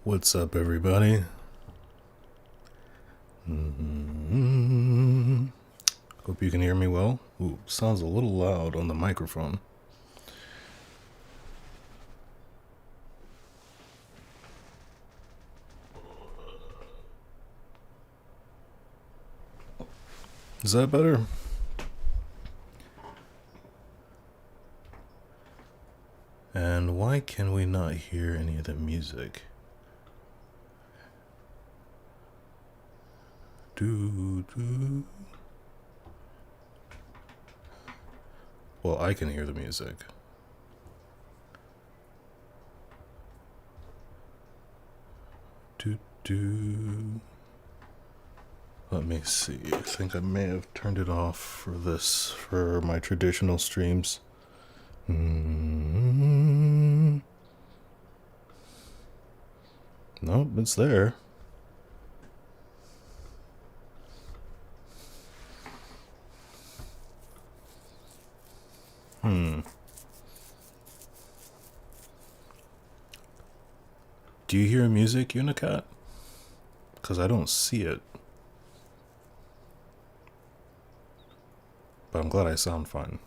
What's up, everybody? Hope you can hear me well. Ooh, sounds a little loud on the microphone. Is that better? And why can we not hear any of the music? Well, I can hear the music. Let me see. I think I may have turned it off for my traditional streams. Nope, it's there. Do you hear music, Unicat? Because I don't see it. But I'm glad I sound fine.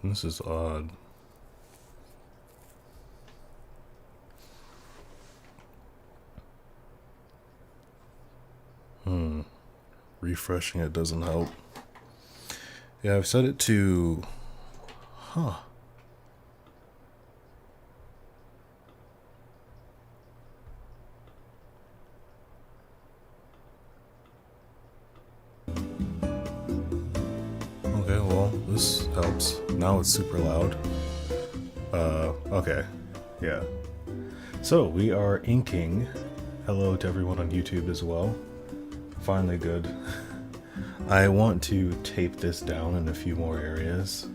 This is odd. Refreshing it doesn't help. Yeah, I've set it to... Okay, well, this helps. Now it's super loud. Okay. Yeah. So, we are inking. Hello to everyone on YouTube as well. Finally good. I want to tape this down in a few more areas.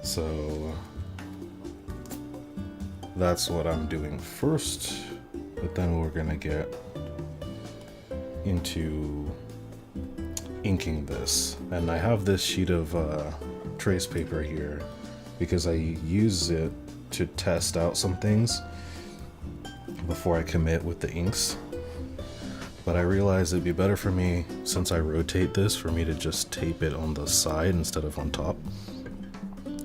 So that's what I'm doing first, but then we're gonna get into inking this. And I have this sheet of trace paper here because I use it to test out some things before I commit with the inks. But I realized it'd be better for me, since I rotate this, for me to just tape it on the side instead of on top.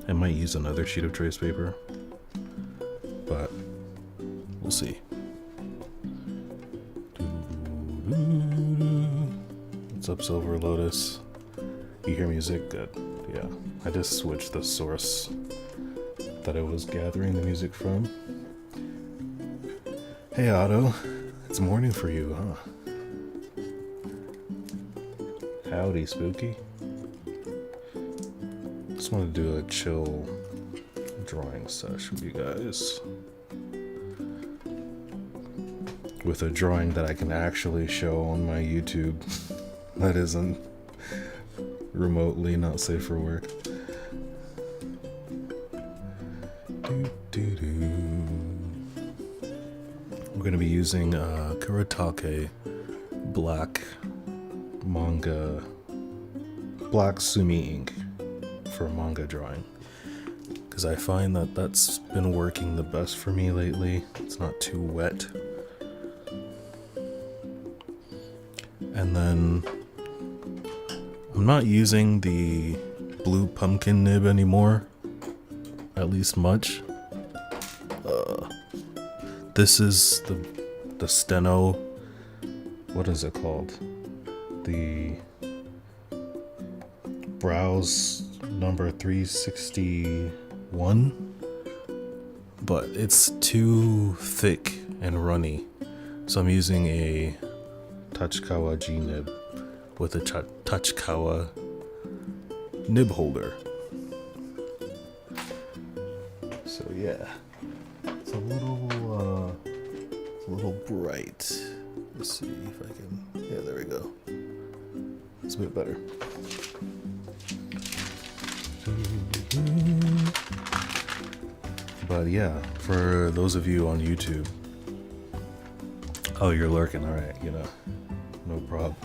I might use another sheet of trace paper, but we'll see. What's up, Silver Lotus? You hear music? Good. Yeah, I just switched the source that I was gathering the music from. Hey, Otto. It's morning for you, huh? Howdy, Spooky. Just want to do a chill drawing sesh with you guys. With a drawing that I can actually show on my YouTube that isn't remotely not safe for work. We're going to be using Kuretake black Sumi ink for manga drawing, because I find that that's been working the best for me lately. It's not too wet. And then I'm not using the blue pumpkin nib anymore, at least much. This is the steno, what is it called? The Browse number 361, but it's too thick and runny, so I'm using a Tachikawa G-nib with a Tachikawa nib holder. So yeah, it's a little bright. Let's see if I can. Yeah, there we go. It's a bit better. But yeah, for those of you on YouTube, Oh, you're lurking. All right, you know, no problem.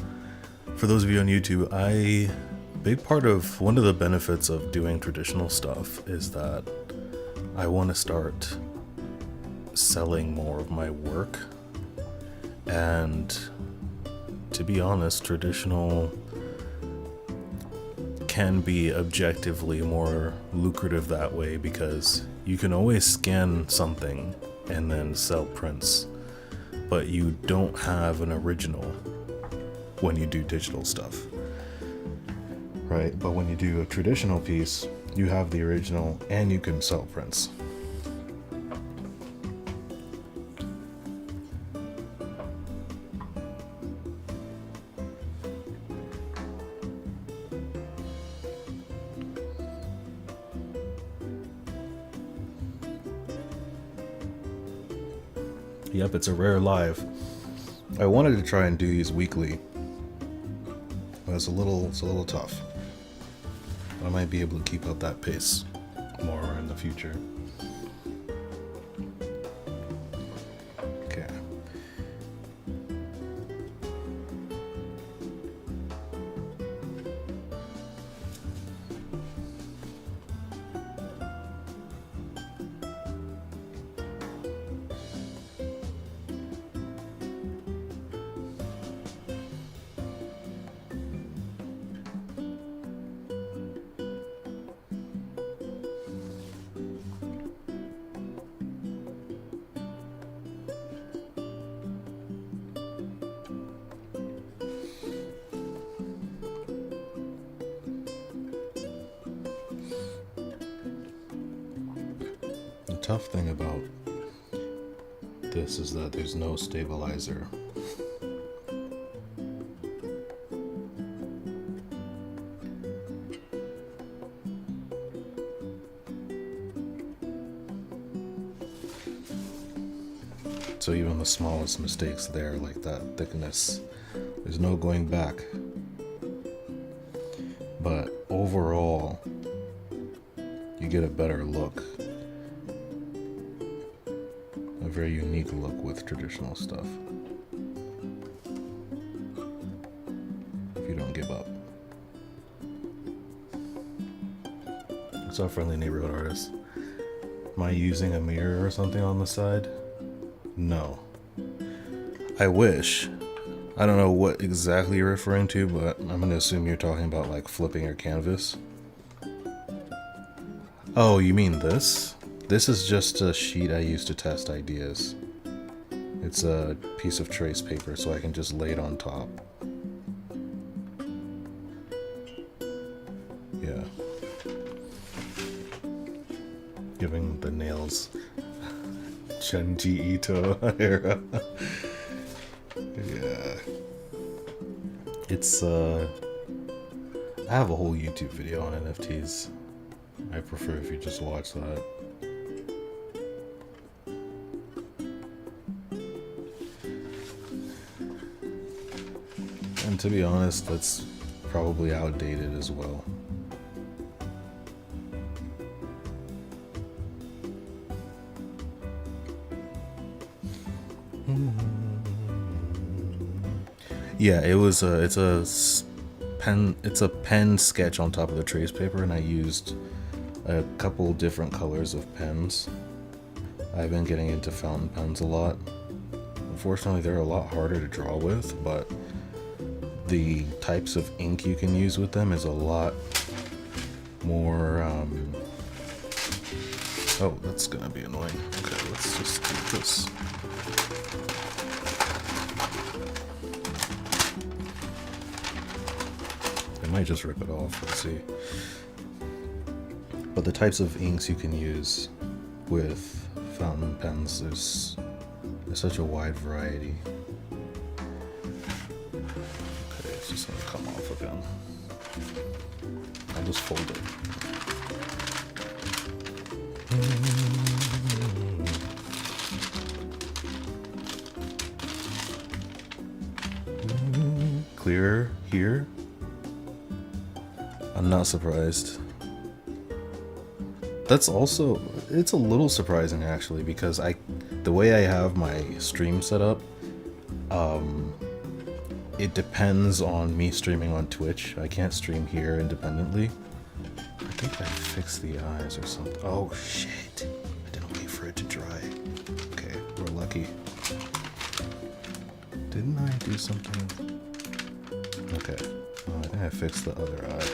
For those of you on YouTube, one of the benefits of doing traditional stuff is that I want to start selling more of my work. And to be honest, traditional can be objectively more lucrative that way because you can always scan something and then sell prints, but you don't have an original when you do digital stuff, right? But when you do a traditional piece, you have the original and you can sell prints. Yep, it's a rare live. I wanted to try and do these weekly, but it's a little tough. I might be able to keep up that pace more in the future. Okay. The tough thing about this is that there's no stabilizer. So even the smallest mistakes there, like that thickness, there's no going back. But overall, you get a better look. A very unique look with traditional stuff. If you don't give up. What's up, friendly neighborhood artist? Am I using a mirror or something on the side? No. I wish. I don't know what exactly you're referring to, but I'm gonna assume you're talking about like flipping your canvas. Oh, you mean this? This is just a sheet I use to test ideas. It's a piece of trace paper, so I can just lay it on top. Yeah. Giving the nails Junji Ito era. Yeah. It's I have a whole YouTube video on NFTs. I prefer if you just watch that. And to be honest, that's probably outdated as well. Yeah, it's a pen sketch on top of the trace paper, and I used a couple different colors of pens. I've been getting into fountain pens a lot. Unfortunately, they're a lot harder to draw with, but the types of ink you can use with them is a lot more, oh, that's gonna be annoying. Okay, let's just do this. I might just rip it off, let's see. But the types of inks you can use with fountain pens, there's such a wide variety. Okay, it's just gonna come off again. I'll just fold it. Clearer here. I'm not surprised. That's also, it's a little surprising actually, because the way I have my stream set up, It depends on me streaming on Twitch. I can't stream here independently. I think I fixed the eyes or something. Oh shit! I didn't wait for it to dry. Okay, we're lucky. Didn't I do something? Okay. Oh, I think I fixed the other eye.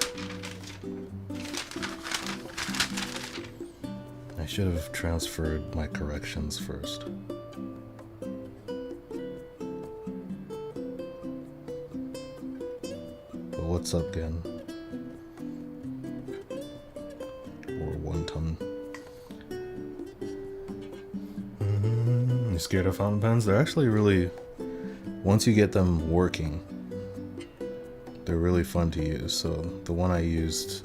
I should have transferred my corrections first. But what's up, Gen? Or 1 ton. You scared of fountain pens? They're actually really... Once you get them working, they're really fun to use. So the one I used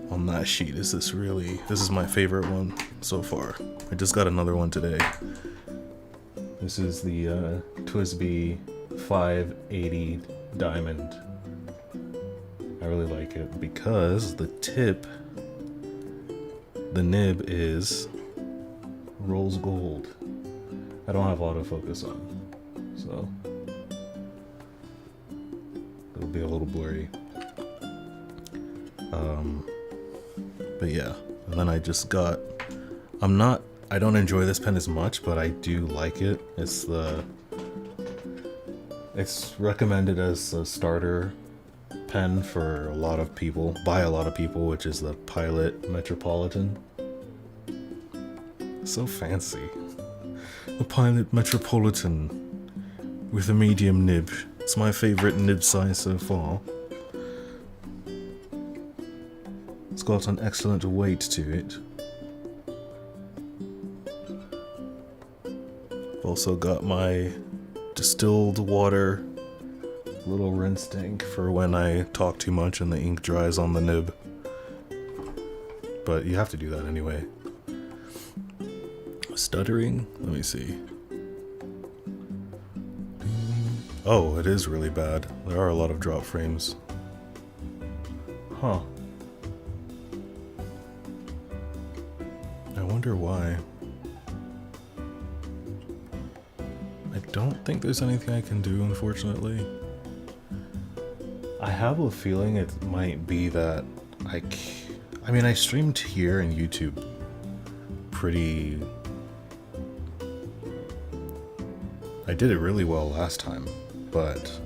on that sheet is this is my favorite one so far. I just got another one today. This is the TWSBI 580 Diamond. I really like it because the nib is rose gold. I don't have autofocus on, so it'll be a little blurry. But yeah, and then I just got, I don't enjoy this pen as much, but I do like it. It's recommended as a starter pen for a lot of people, by a lot of people, which is the Pilot Metropolitan. So fancy. The Pilot Metropolitan with a medium nib. It's my favorite nib size so far. It's got an excellent weight to it. Also got my distilled water little rinse tank for when I talk too much and the ink dries on the nib. But you have to do that anyway. Stuttering? Let me see. Oh, it is really bad. There are a lot of drop frames. Huh. I wonder why. I don't think there's anything I can do, unfortunately. I have a feeling it might be that I mean, I streamed here in YouTube pretty... I did it really well last time, but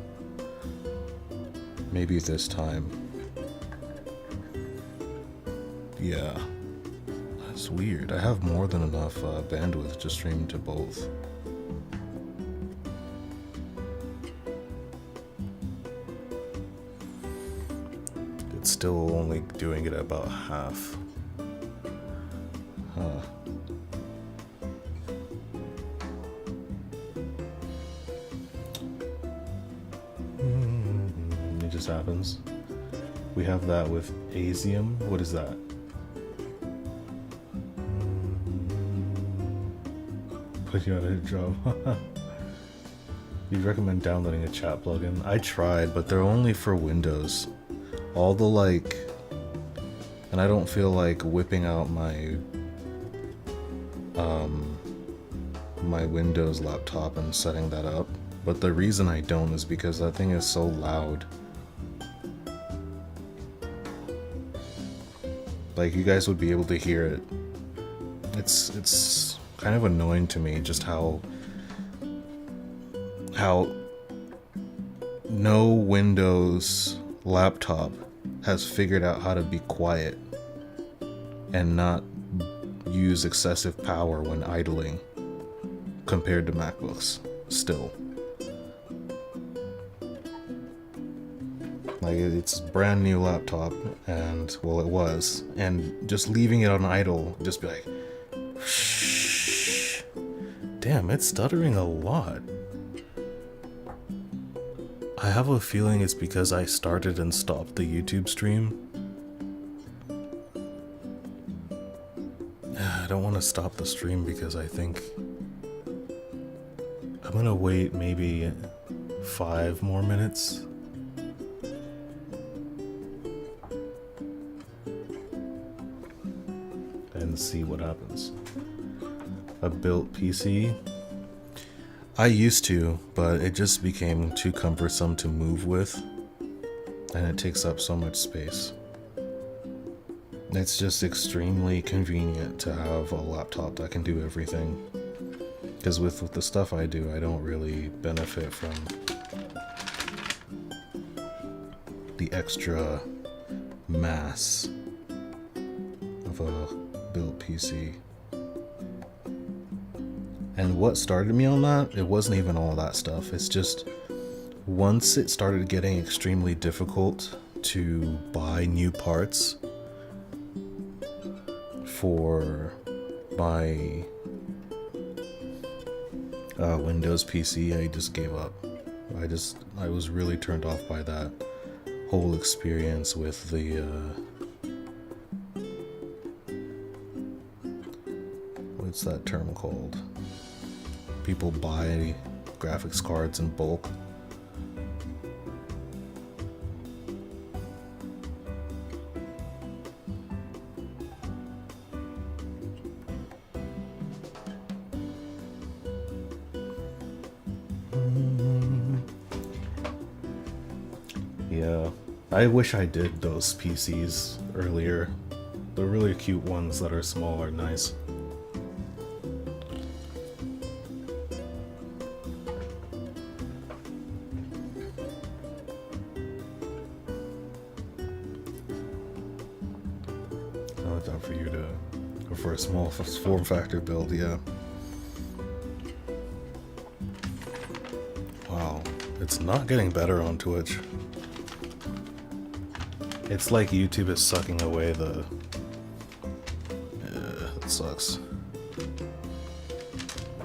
maybe this time. Yeah, that's weird. I have more than enough bandwidth to stream to both. It's still only doing it about half. Huh. It just happens. We have that with Asium. What is that? Put you out of a job. You'd recommend downloading a chat plugin? I tried, but they're only for Windows. All the and I don't feel like whipping out my my Windows laptop and setting that up. But the reason I don't is because that thing is so loud. Like, you guys would be able to hear it. It's kind of annoying to me just how no Windows laptop has figured out how to be quiet and not use excessive power when idling compared to MacBooks still. Like, it's a brand new laptop, and, well, it was, and just leaving it on idle, just be like, shh. Damn, it's stuttering a lot. I have a feeling it's because I started and stopped the YouTube stream. I don't want to stop the stream because I think I'm gonna wait maybe 5 more minutes. And see what happens. A built PC. I used to, but it just became too cumbersome to move with, and it takes up so much space. It's just extremely convenient to have a laptop that can do everything. Because with the stuff I do, I don't really benefit from the extra mass of a built PC. And what started me on that, it wasn't even all that stuff. It's just once it started getting extremely difficult to buy new parts for my Windows PC, I just gave up. I was really turned off by that whole experience with the what's that term called? People buy graphics cards in bulk. Yeah, I wish I did those PCs earlier. The really cute ones that are small are nice. For you to, or for a small form factor build, yeah. Wow, it's not getting better on Twitch. It's like YouTube is sucking away the. It sucks.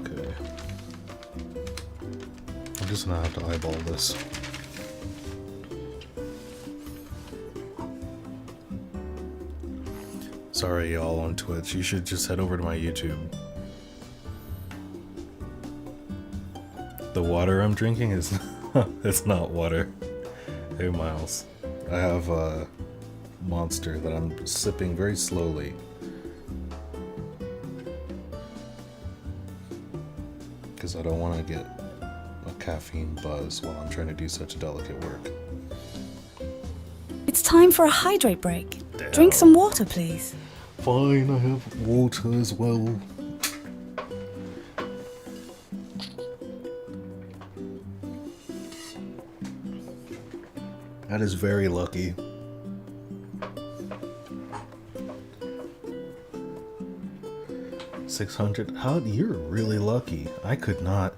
Okay. I'm just gonna have to eyeball this. Sorry, y'all on Twitch. You should just head over to my YouTube. The water I'm drinking is it's not water. Hey Miles, I have a Monster that I'm sipping very slowly. Because I don't want to get a caffeine buzz while I'm trying to do such delicate work. It's time for a hydrate break. Damn. Drink some water, please. Fine, I have water as well. That is very lucky. $600. How? You're really lucky. I could not.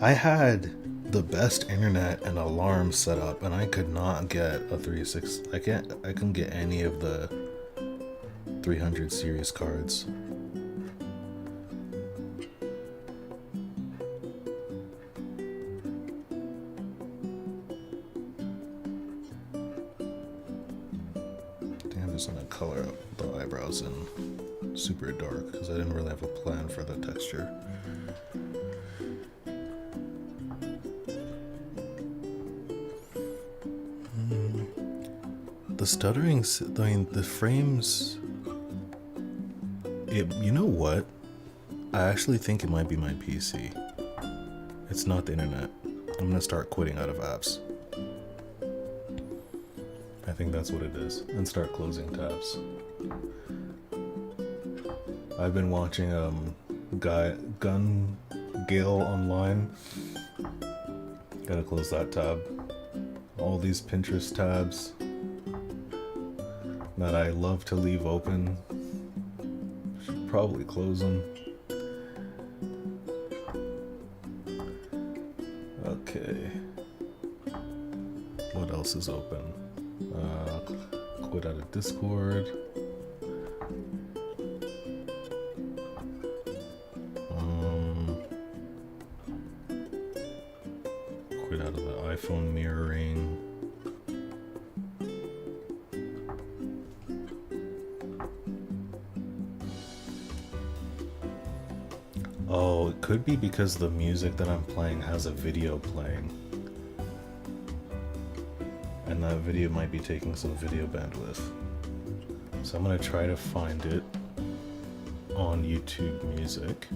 I had the best internet and alarm set up, and I could not get a 360. I couldn't get any of the 300 series cards. I'm just gonna color up the eyebrows in super dark because I didn't really have a plan for the texture. The stuttering, I mean, the frames. You know what? I actually think it might be my PC. It's not the internet. I'm gonna start quitting out of apps. I think that's what it is. And start closing tabs. I've been watching Gun Gale online. Gotta close that tab. All these Pinterest tabs that I love to leave open. Should probably close them. Okay. What else is open? Quit out of Discord. Quit out of the iPhone mirroring. Oh, it could be because the music that I'm playing has a video playing. And that video might be taking some video bandwidth. So I'm gonna try to find it on YouTube Music.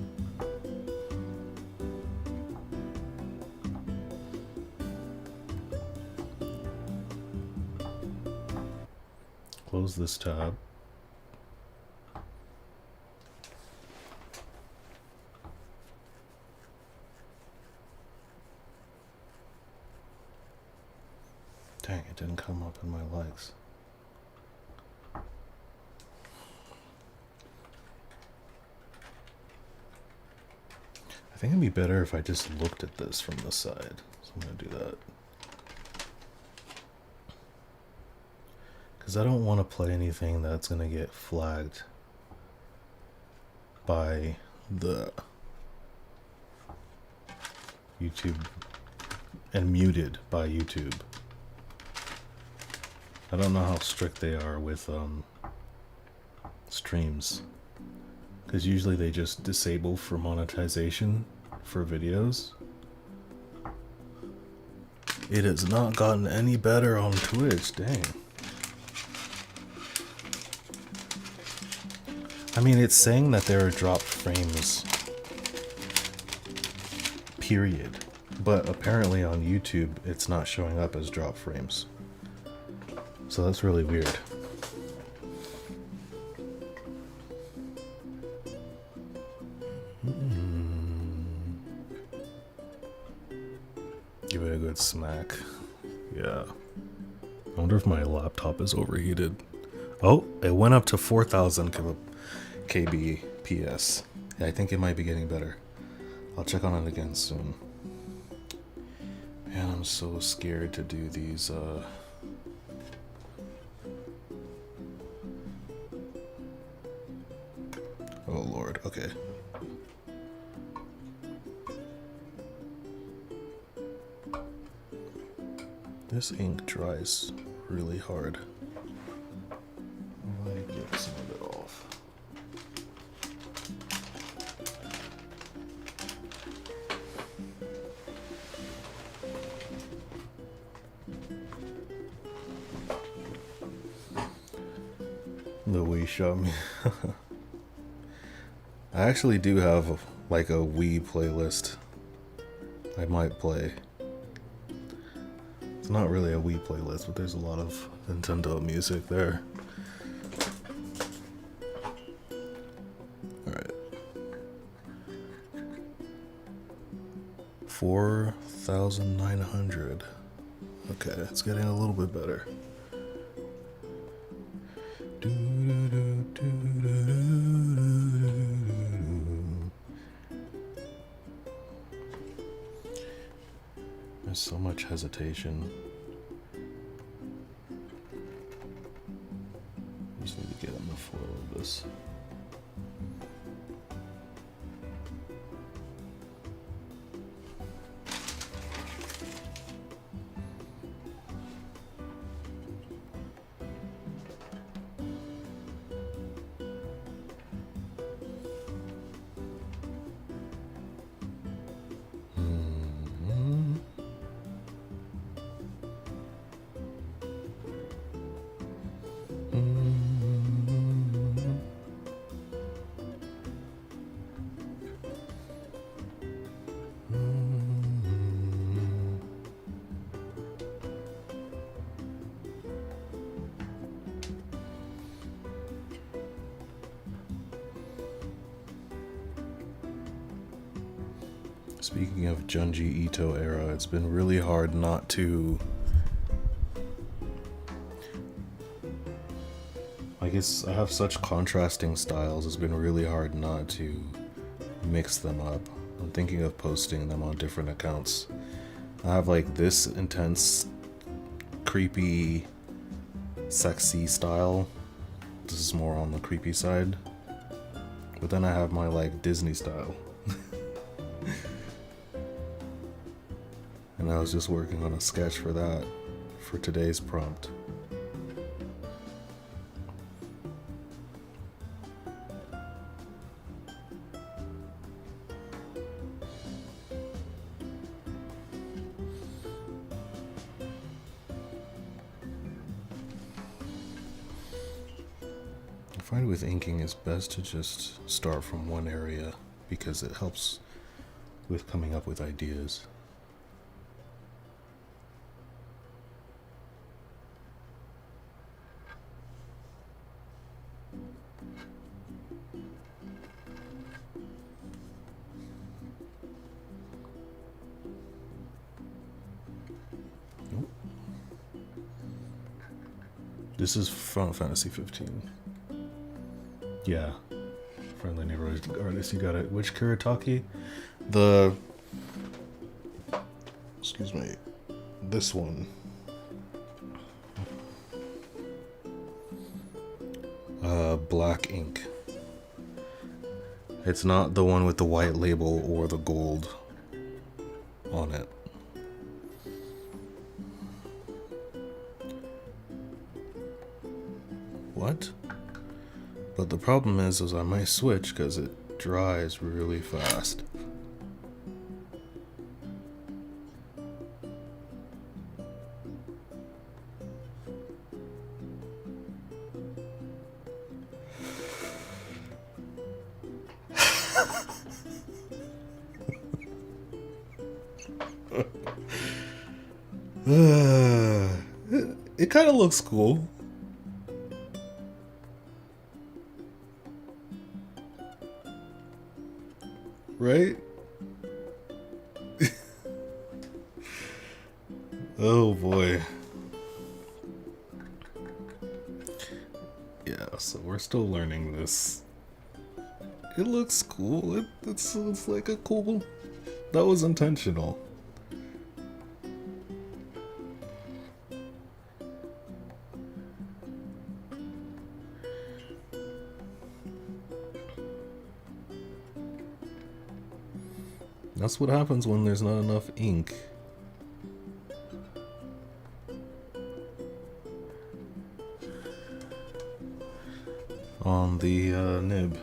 close this tab. Dang, it didn't come up in my likes. I think it'd be better if I just looked at this from the side. So I'm gonna do that. Because I don't want to play anything that's gonna get flagged by the YouTube and muted by YouTube. I don't know how strict they are with streams, because usually they just disable for monetization for videos. It has not gotten any better on Twitch, dang. I mean, it's saying that there are dropped frames, period, but apparently on YouTube it's not showing up as drop frames. So that's really weird. Give it a good smack. Yeah. I wonder if my laptop is overheated. Oh, it went up to 4,000 kbps. Yeah, I think it might be getting better. I'll check on it again soon. Man, I'm so scared to do these, Oh Lord, okay. This ink dries really hard. I might get some of it off. The Wii shot me. I actually do have like a Wii playlist I might play. It's not really a Wii playlist, but there's a lot of Nintendo music there. Alright. 4,900. Okay, it's getting a little bit better. There's so much hesitation. Just need to get in the flow of this. Speaking of Junji Ito era, it's been really hard not to... I guess I have such contrasting styles, it's been really hard not to mix them up. I'm thinking of posting them on different accounts. I have like this intense, creepy, sexy style. This is more on the creepy side. But then I have my like Disney style. And I was just working on a sketch for that, for today's prompt. I find with inking it's best to just start from one area because it helps with coming up with ideas. This is Final Fantasy 15. Yeah. Friendly neighborhood artist, you got it. Which Kuretake? The... Excuse me. This one. Black ink. It's not the one with the white label or the gold on it. What? But the problem is I might switch because it dries really fast. It kind of looks cool. Right? Oh boy. Yeah, so we're still learning this. It looks cool. It's like a cool... That was intentional. That's what happens when there's not enough ink. On the nib.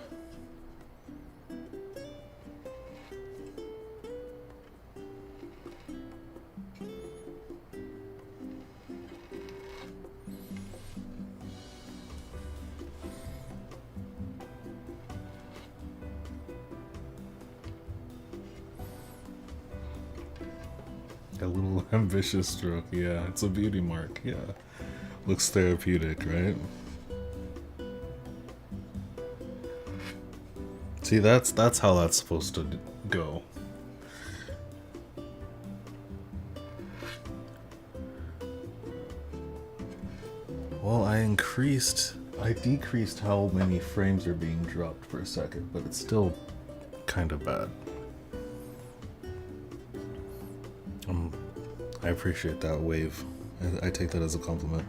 A little ambitious stroke, yeah. It's a beauty mark, yeah. Looks therapeutic, right? See, that's how that's supposed to go. Well, I decreased how many frames are being dropped per second, but it's still kind of bad. I appreciate that, Wave. I take that as a compliment.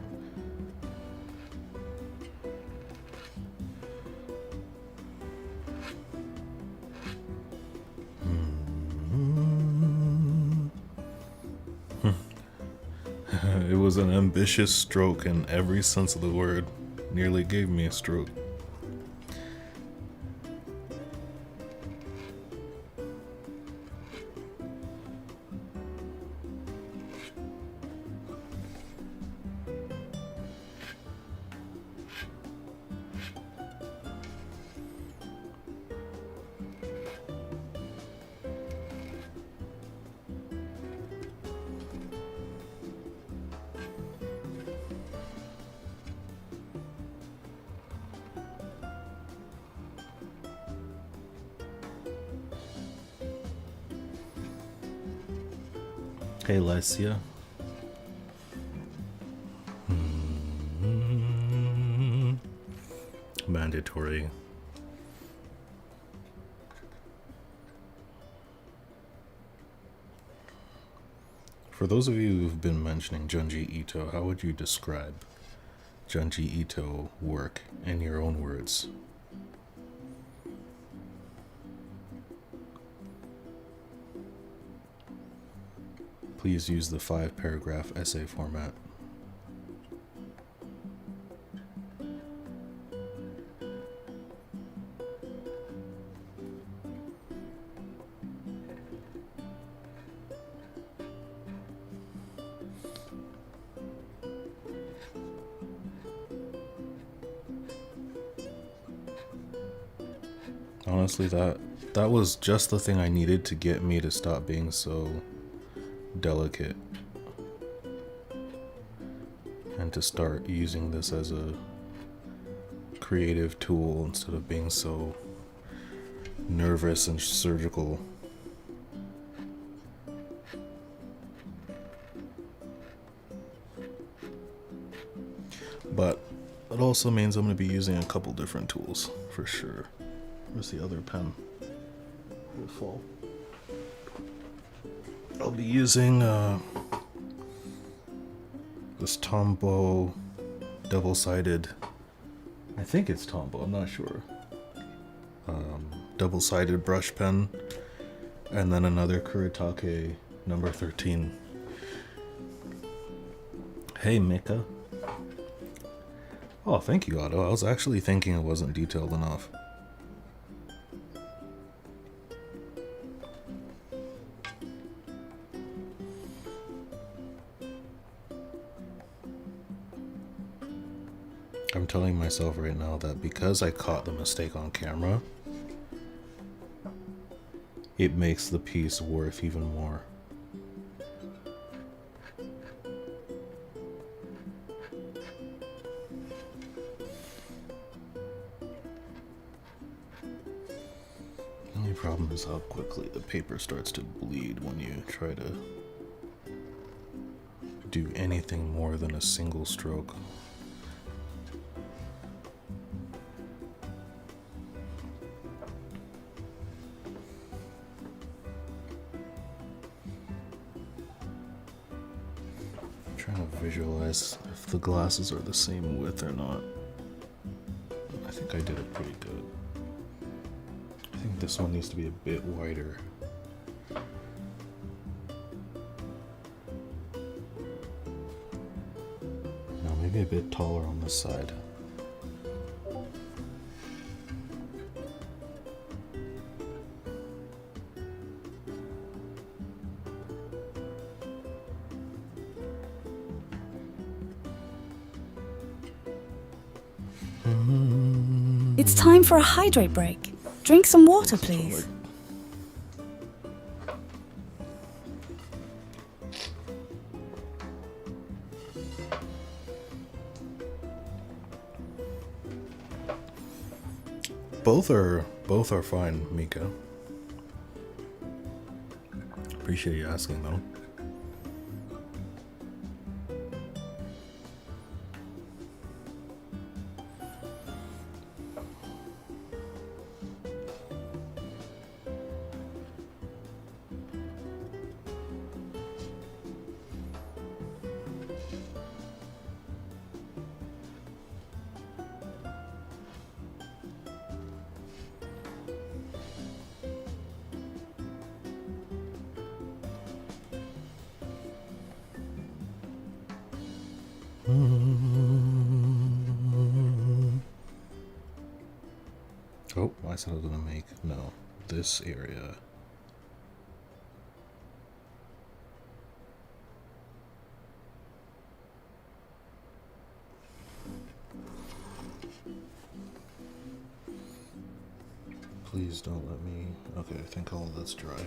It was an ambitious stroke in every sense of the word. Nearly gave me a stroke. Hey, Lycia. Mandatory. For those of you who've been mentioning Junji Ito, how would you describe Junji Ito work in your own words? Please use the 5-paragraph essay format. Honestly, that was just the thing I needed to get me to stop being so delicate and to start using this as a creative tool instead of being so nervous and surgical. But it also means I'm going to be using a couple different tools for sure. Where's the other pen? Will fall. I'll be using this Tombow double-sided, I think it's Tombow, I'm not sure, double-sided brush pen, and then another Kuretake number 13. Hey Mika. Oh, thank you, Otto. I was actually thinking it wasn't detailed enough. I'm telling myself right now that because I caught the mistake on camera, it makes the piece worth even more. The only problem is how quickly the paper starts to bleed when you try to do anything more than a single stroke. Trying to visualize if the glasses are the same width or not. I think I did it pretty good. I think this one needs to be a bit wider. No, maybe a bit taller on this side. It's time for a hydrate break. Drink some water, please. Both are fine, Mika. Appreciate you asking though. Oh, I said I was gonna make, no, this area. Please don't let me, okay, I think all of that's dry.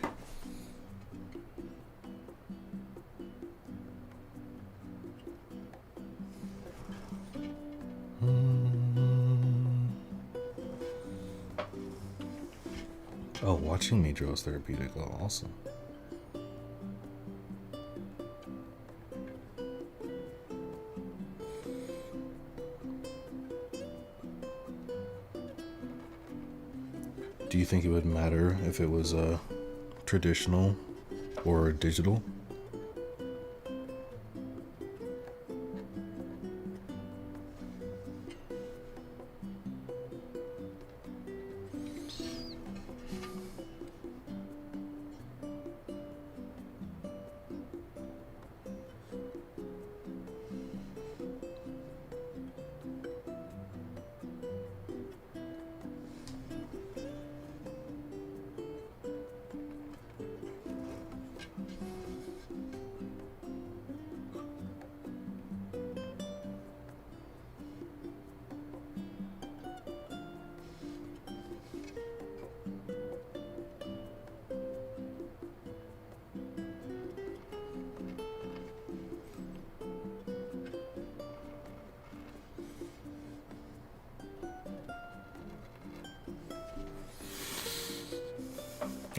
Oh, watching me draw is therapeutic. Oh, awesome. Do you think it would matter if it was traditional or digital?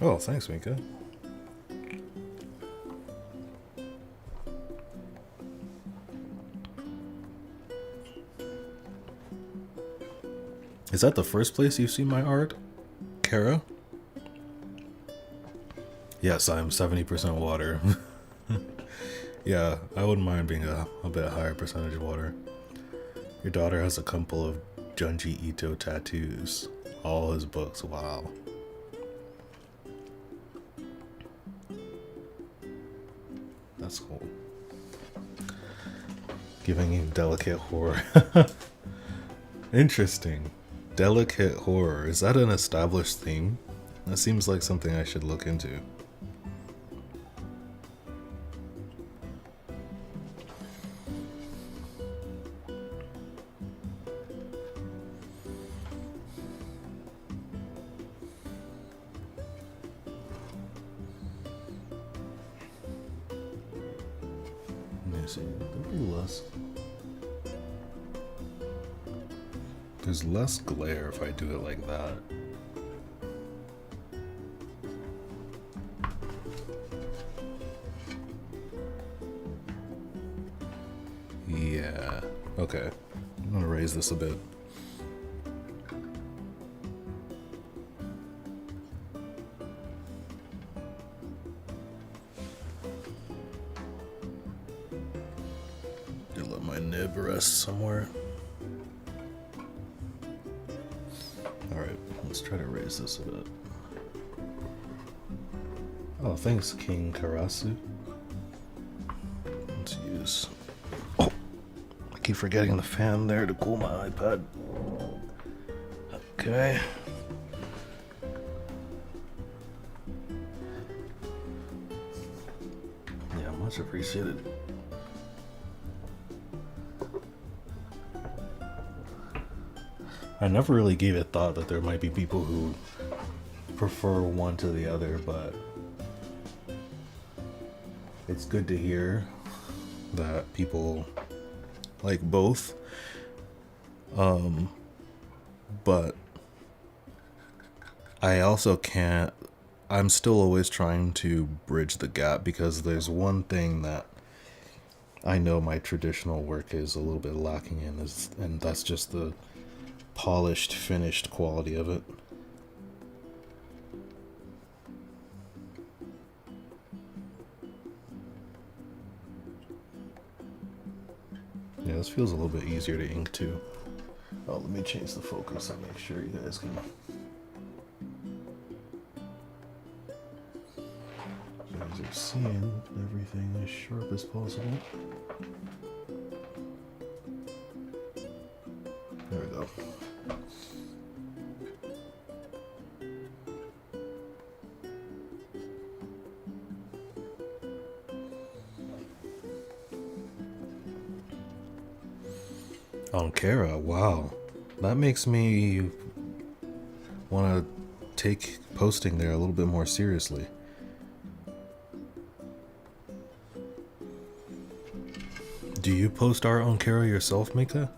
Oh, thanks, Mika. Is that the first place you've seen my art, Kara? Yes, I'm 70% water. Yeah, I wouldn't mind being a bit higher percentage of water. Your daughter has a couple of Junji Ito tattoos. All his books, wow. That's cool. Giving you delicate horror. Interesting. Delicate horror. Is that an established theme? That seems like something I should look into. There's less glare if I do it like that. Yeah, okay. I'm gonna raise this a bit. Let my nib rest somewhere. Alright, let's try to raise this a bit. Oh, thanks, King Karasu. Let's use... Oh! I keep forgetting the fan there to cool my iPad. Okay. Yeah, much appreciated. I never really gave it thought that there might be people who prefer one to the other, but it's good to hear that people like both. But I also can't, I'm still always trying to bridge the gap, because there's one thing that I know my traditional work is a little bit lacking in, and that's just the polished, finished quality of it. Yeah, this feels a little bit easier to ink too. Oh, let me change the focus and make sure you guys can. You guys are seeing everything as sharp as possible. There we go. On Kara, wow. That makes me want to take posting there a little bit more seriously. Do you post art on Kara yourself, Mika?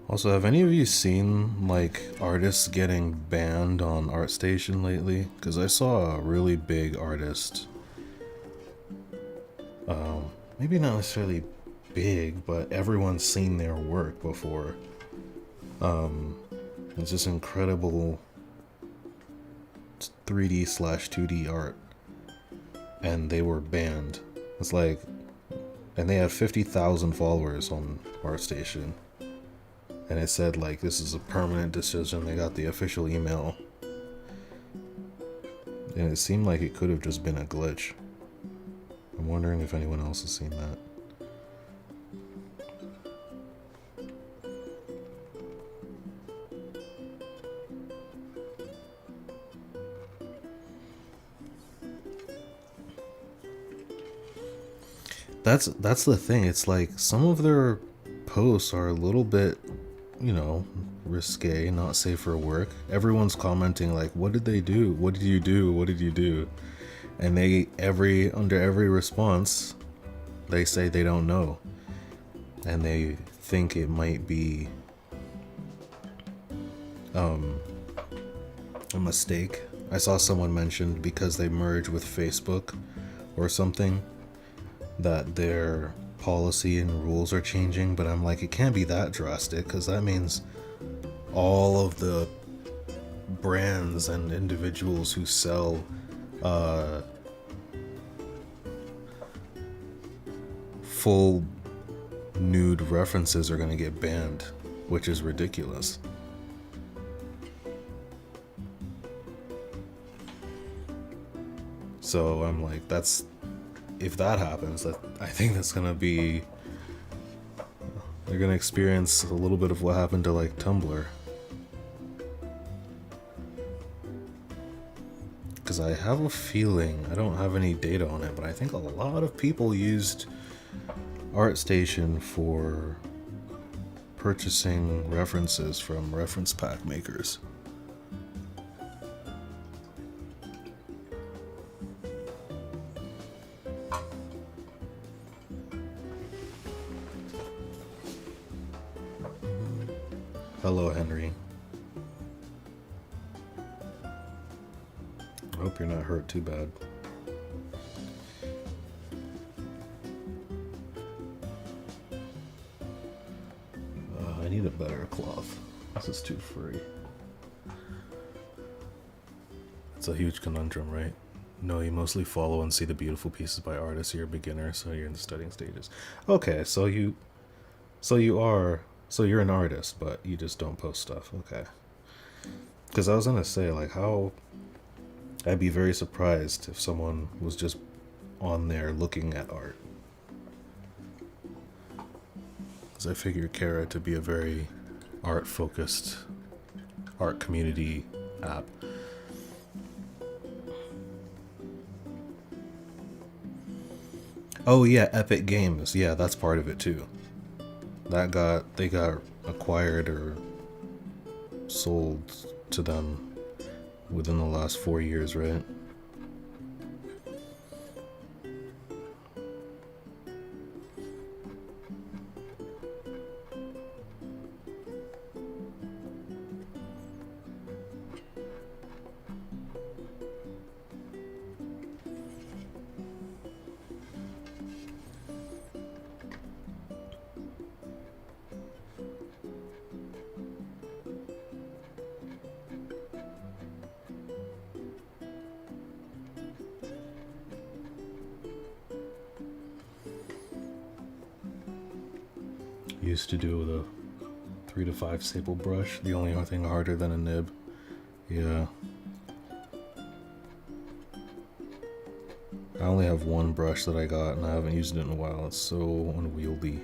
Also, have any of you seen, like, artists getting banned on ArtStation lately? Because I saw a really big artist. Maybe not necessarily big, but everyone's seen their work before. It's just incredible 3D/2D art. And they were banned. It's like, and they have 50,000 followers on ArtStation. And it said, like, this is a permanent decision. They got the official email. And it seemed like it could have just been a glitch. I'm wondering if anyone else has seen that. That's the thing. It's like some of their posts are a little bit, you know, risque, not safe for work. Everyone's commenting like, what did they do? What did you do? What did you do? And they under every response they say they don't know. And they think it might be a mistake I saw someone mentioned because they merge with Facebook or something that their policy and rules are changing, but I'm like, it can't be that drastic because that means all of the brands and individuals who sell full nude references are going to get banned, which is ridiculous. So I'm like, if that happens, I think that's gonna be, they're gonna experience a little bit of what happened to like Tumblr. Because I have a feeling, I don't have any data on it, but I think a lot of people used ArtStation for purchasing references from reference pack makers. Hello, Henry. I hope you're not hurt too bad. I need a better cloth. This is too furry. It's a huge conundrum, right? No, you mostly follow and see the beautiful pieces by artists. You're a beginner, so you're in the studying stages. Okay, so you're an artist, but you just don't post stuff. Okay. Because I was gonna say, like, I'd be very surprised if someone was just on there looking at art. Because I figure Kara to be a very art-focused, art community app. Oh yeah, Epic Games. Yeah, that's part of it too. They got acquired or sold to them within the last 4 years, right? Used to do with a 3 to 5 staple brush, the only thing harder than a nib. Yeah. I only have one brush that I got and I haven't used it in a while. It's so unwieldy.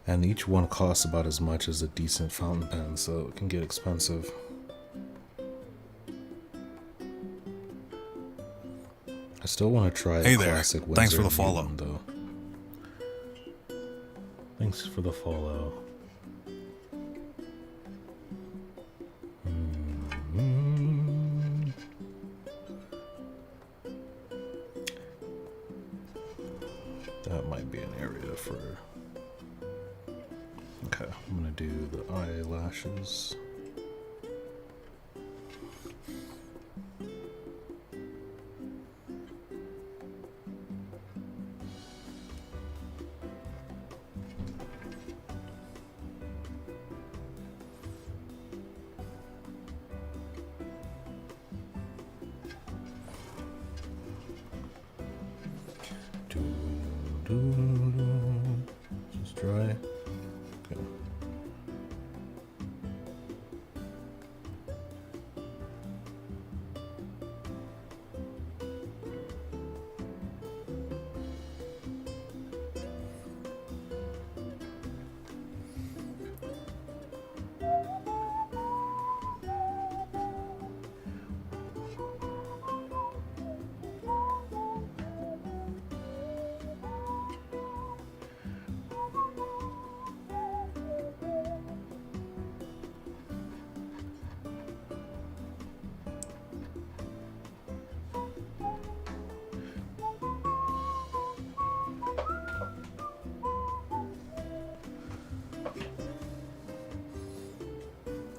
And each one costs about as much as a decent fountain pen, so it can get expensive. I still want to try a classic Windsor. Thanks for the follow. Newton, though. Thanks for the follow. That might be an area for... Okay, I'm gonna do the eyelashes. Just dry. Okay.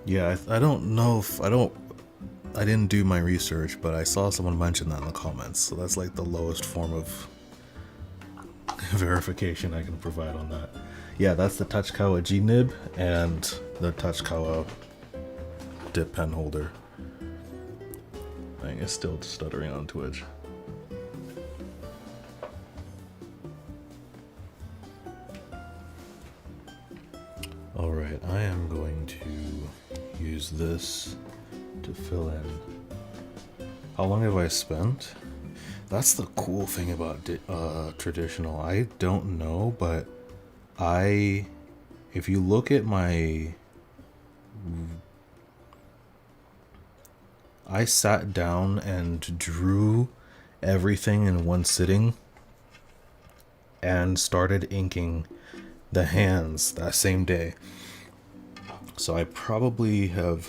Yeah, I don't know if I didn't do my research, but I saw someone mention that in the comments. So that's like the lowest form of verification I can provide on that. Yeah, that's the Tachikawa G-nib and the Tachikawa dip pen holder. I think it's still stuttering on Twitch. Alright, I am going to use this to fill in. How long have I spent? That's the cool thing about traditional. I don't know, but if you look at I sat down and drew everything in one sitting and started inking the hands that same day. So I probably have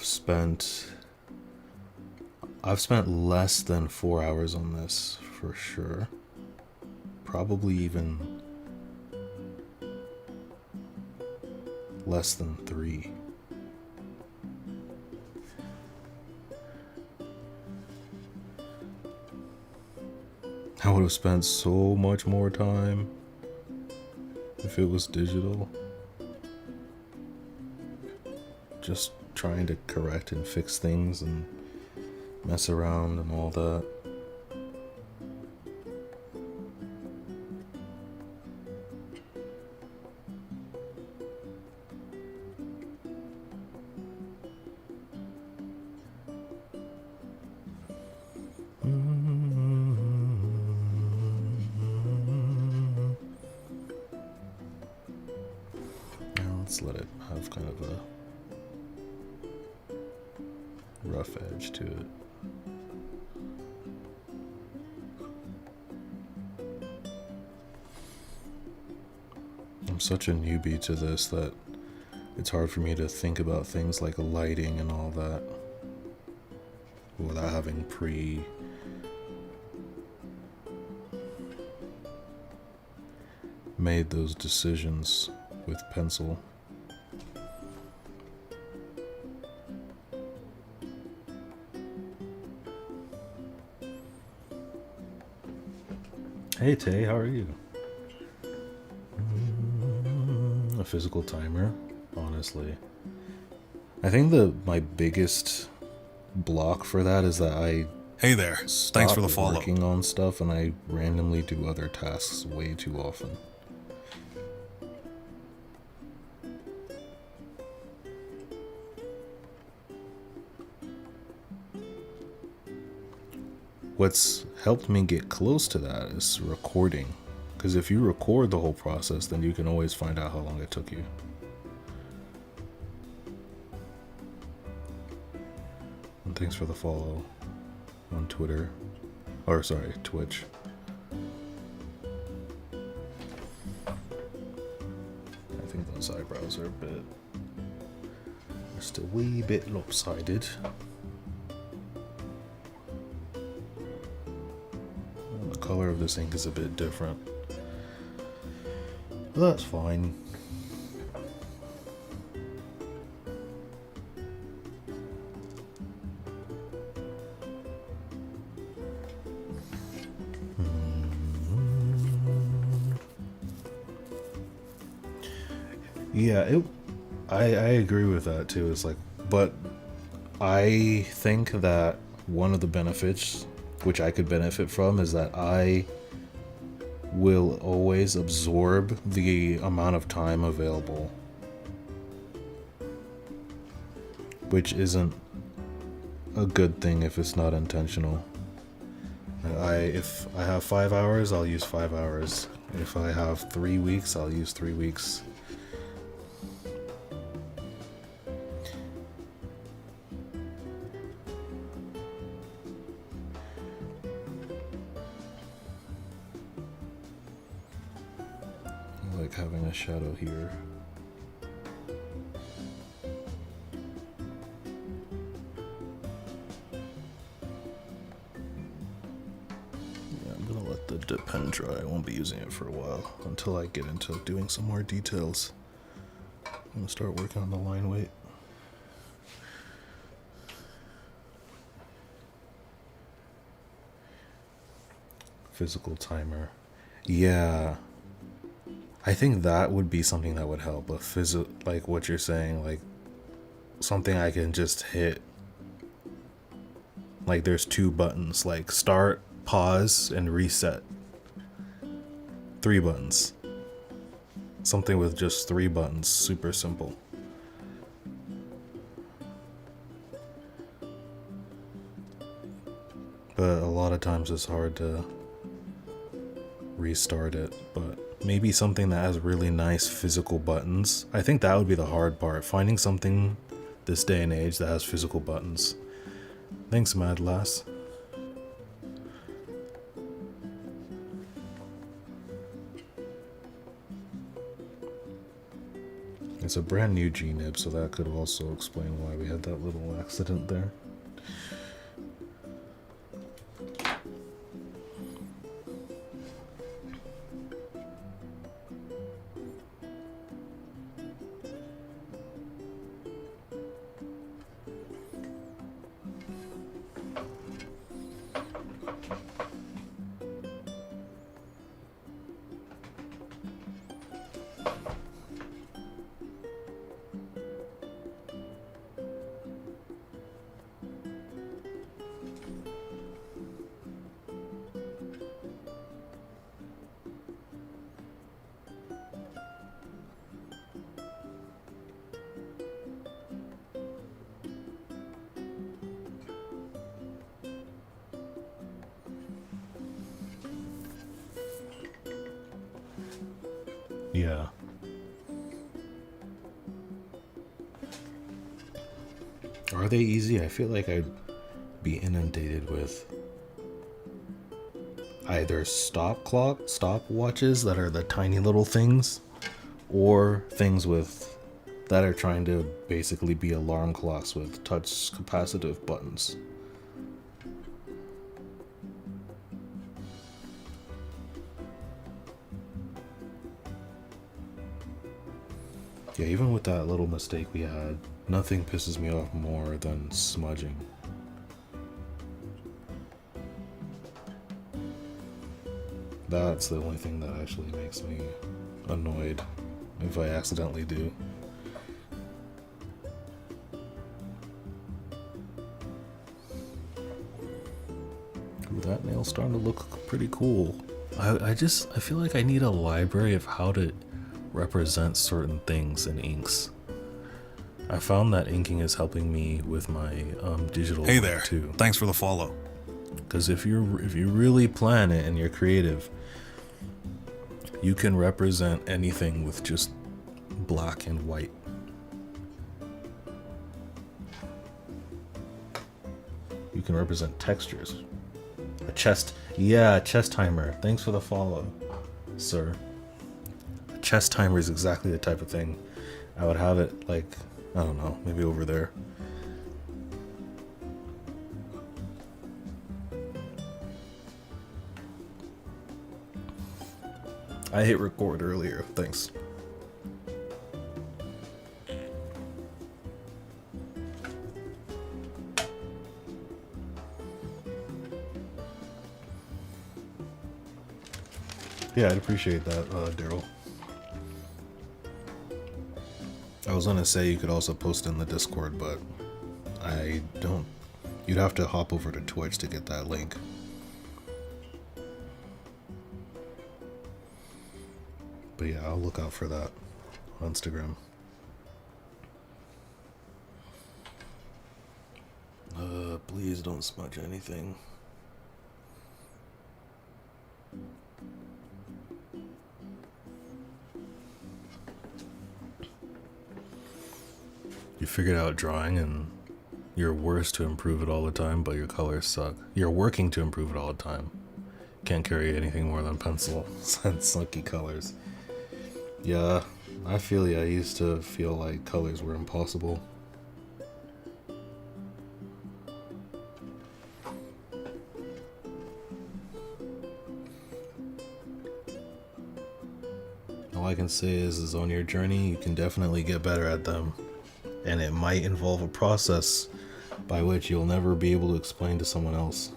I've spent less than 4 hours on this for sure. Probably even less than 3. I would have spent so much more time if it was digital. Just trying to correct and fix things and mess around and all that. Now let's let it have kind of a rough edge to it. I'm such a newbie to this that it's hard for me to think about things like lighting and all that without having made those decisions with pencil. Hey Tay, how are you? A physical timer, honestly. I think my biggest block for that is that I Hey there, thanks for the stop follow. working on stuff and I randomly do other tasks way too often. What's helped me get close to that is recording. Because if you record the whole process, then you can always find out how long it took you. And thanks for the follow on Twitter. Or sorry, Twitch. I think those eyebrows are just a wee bit lopsided. And the color of this ink is a bit different. That's fine. Yeah, I agree with that too. It's like, but I think that one of the benefits, which I could benefit from, is that I will always absorb the amount of time available, which isn't a good thing if it's not intentional. If I have 5 hours, I'll use 5 hours. If I have 3 weeks, I'll use 3 weeks. Like having a shadow here. I'm gonna let the dip pen dry. I won't be using it for a while until I get into doing some more details. I'm gonna start working on the line weight. Physical timer. Yeah. I think that would be something that would help. Like what you're saying, like something I can just hit. Like there's 2 buttons, like start, pause, and reset. 3 buttons. Something with just 3 buttons, super simple. But a lot of times it's hard to restart it, but maybe something that has really nice physical buttons. I think that would be the hard part, finding something this day and age that has physical buttons. Thanks, Mad Lass. It's a brand new G-nib, so that could also explain why we had that little accident there. Yeah. Are they easy? I feel like I'd be inundated with either stopwatches that are the tiny little things, or things with that are trying to basically be alarm clocks with touch capacitive buttons. Yeah, even with that little mistake we had, nothing pisses me off more than smudging. That's the only thing that actually makes me annoyed if I accidentally do. Ooh, that nail's starting to look pretty cool. I feel like I need a library of how to represent certain things in inks. I found that inking is helping me with my digital Hey there, too. thanks for the follow. Because if you really plan it and you're creative, you can represent anything with just black and white. You can represent textures. A chest timer. Thanks for the follow, sir. A chest timer is exactly the type of thing I would have it, like, I don't know, maybe over there. I hit record earlier, thanks. Yeah, I'd appreciate that, Daryl. I was gonna say you could also post in the Discord, but I don't. You'd have to hop over to Twitch to get that link. But yeah, I'll look out for that on Instagram. Please don't smudge anything. You figured out drawing and you're worse to improve it all the time, but your colors suck. You're working to improve it all the time. Can't carry anything more than pencil and sucky colors. Yeah, I feel ya. I used to feel like colors were impossible. All I can say is on your journey, you can definitely get better at them. And it might involve a process by which you'll never be able to explain to someone else.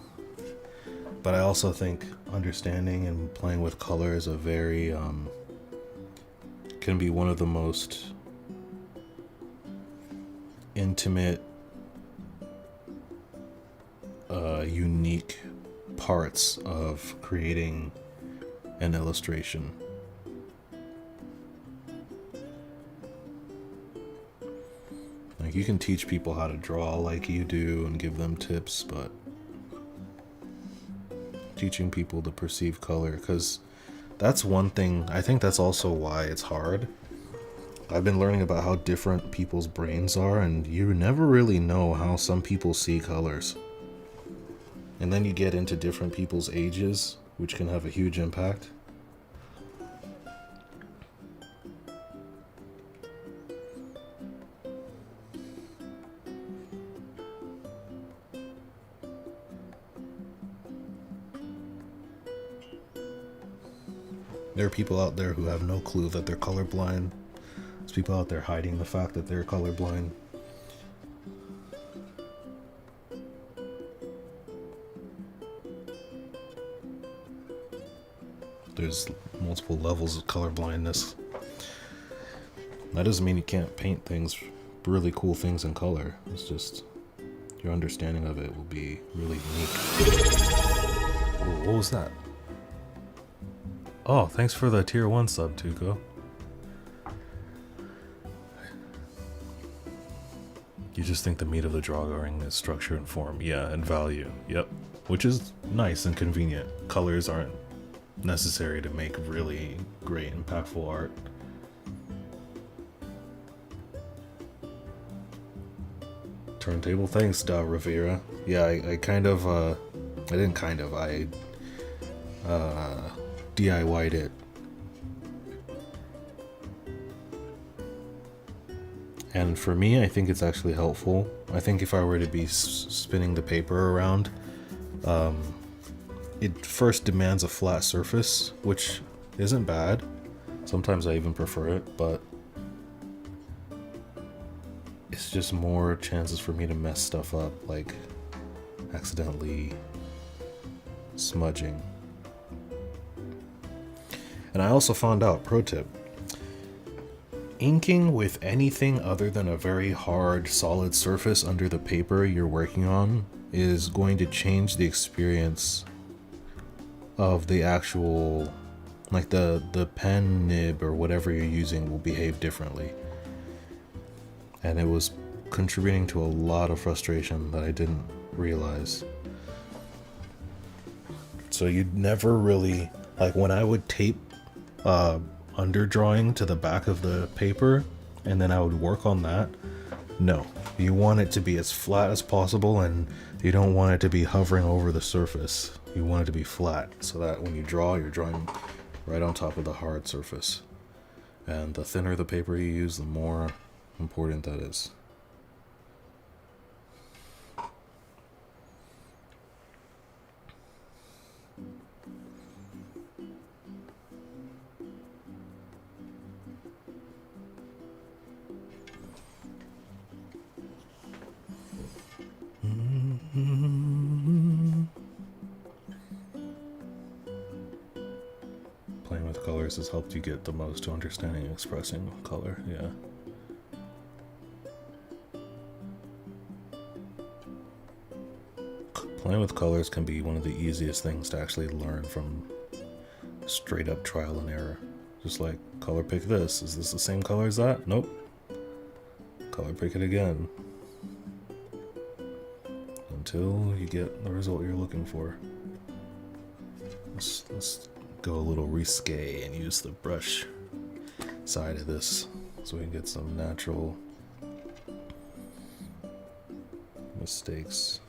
But I also think understanding and playing with color is a very can be one of the most intimate, unique parts of creating an illustration. Like, you can teach people how to draw like you do and give them tips, but teaching people to perceive color, because that's one thing. I think that's also why it's hard. I've been learning about how different people's brains are, and you never really know how some people see colors. And then you get into different people's ages, which can have a huge impact. There are people out there who have no clue that they're colorblind. There's people out there hiding the fact that they're colorblind. There's multiple levels of colorblindness. That doesn't mean you can't paint things, really cool things in color. It's just your understanding of it will be really unique. Ooh, what was that? Oh, thanks for the tier 1 sub, Tuco. You just think the meat of the drawing is structure and form. Yeah, and value. Yep. Which is nice and convenient. Colors aren't necessary to make really great, impactful art. Turntable, thanks, Da Rivera. Yeah, I DIY'd it. And for me, I think it's actually helpful. I think if I were to be spinning the paper around, it first demands a flat surface, which isn't bad. Sometimes I even prefer it, but it's just more chances for me to mess stuff up, like accidentally smudging. And I also found out, pro tip, inking with anything other than a very hard, solid surface under the paper you're working on is going to change the experience of the actual, like the pen nib or whatever you're using will behave differently. And it was contributing to a lot of frustration that I didn't realize. So you'd never really, like when I would tape underdrawing to the back of the paper and then I would work on that, no, you want it to be as flat as possible, and you don't want it to be hovering over the surface. You want it to be flat so that when you draw, you're drawing right on top of the hard surface. And the thinner the paper you use, the more important that is. Playing with colors has helped you get the most to understanding and expressing color, yeah. Playing with colors can be one of the easiest things to actually learn from straight up trial and error. Just like, color pick this. Is this the same color as that? Nope. Color pick it again. Until you get the result you're looking for. Let's go a little risque and use the brush side of this so we can get some natural mistakes.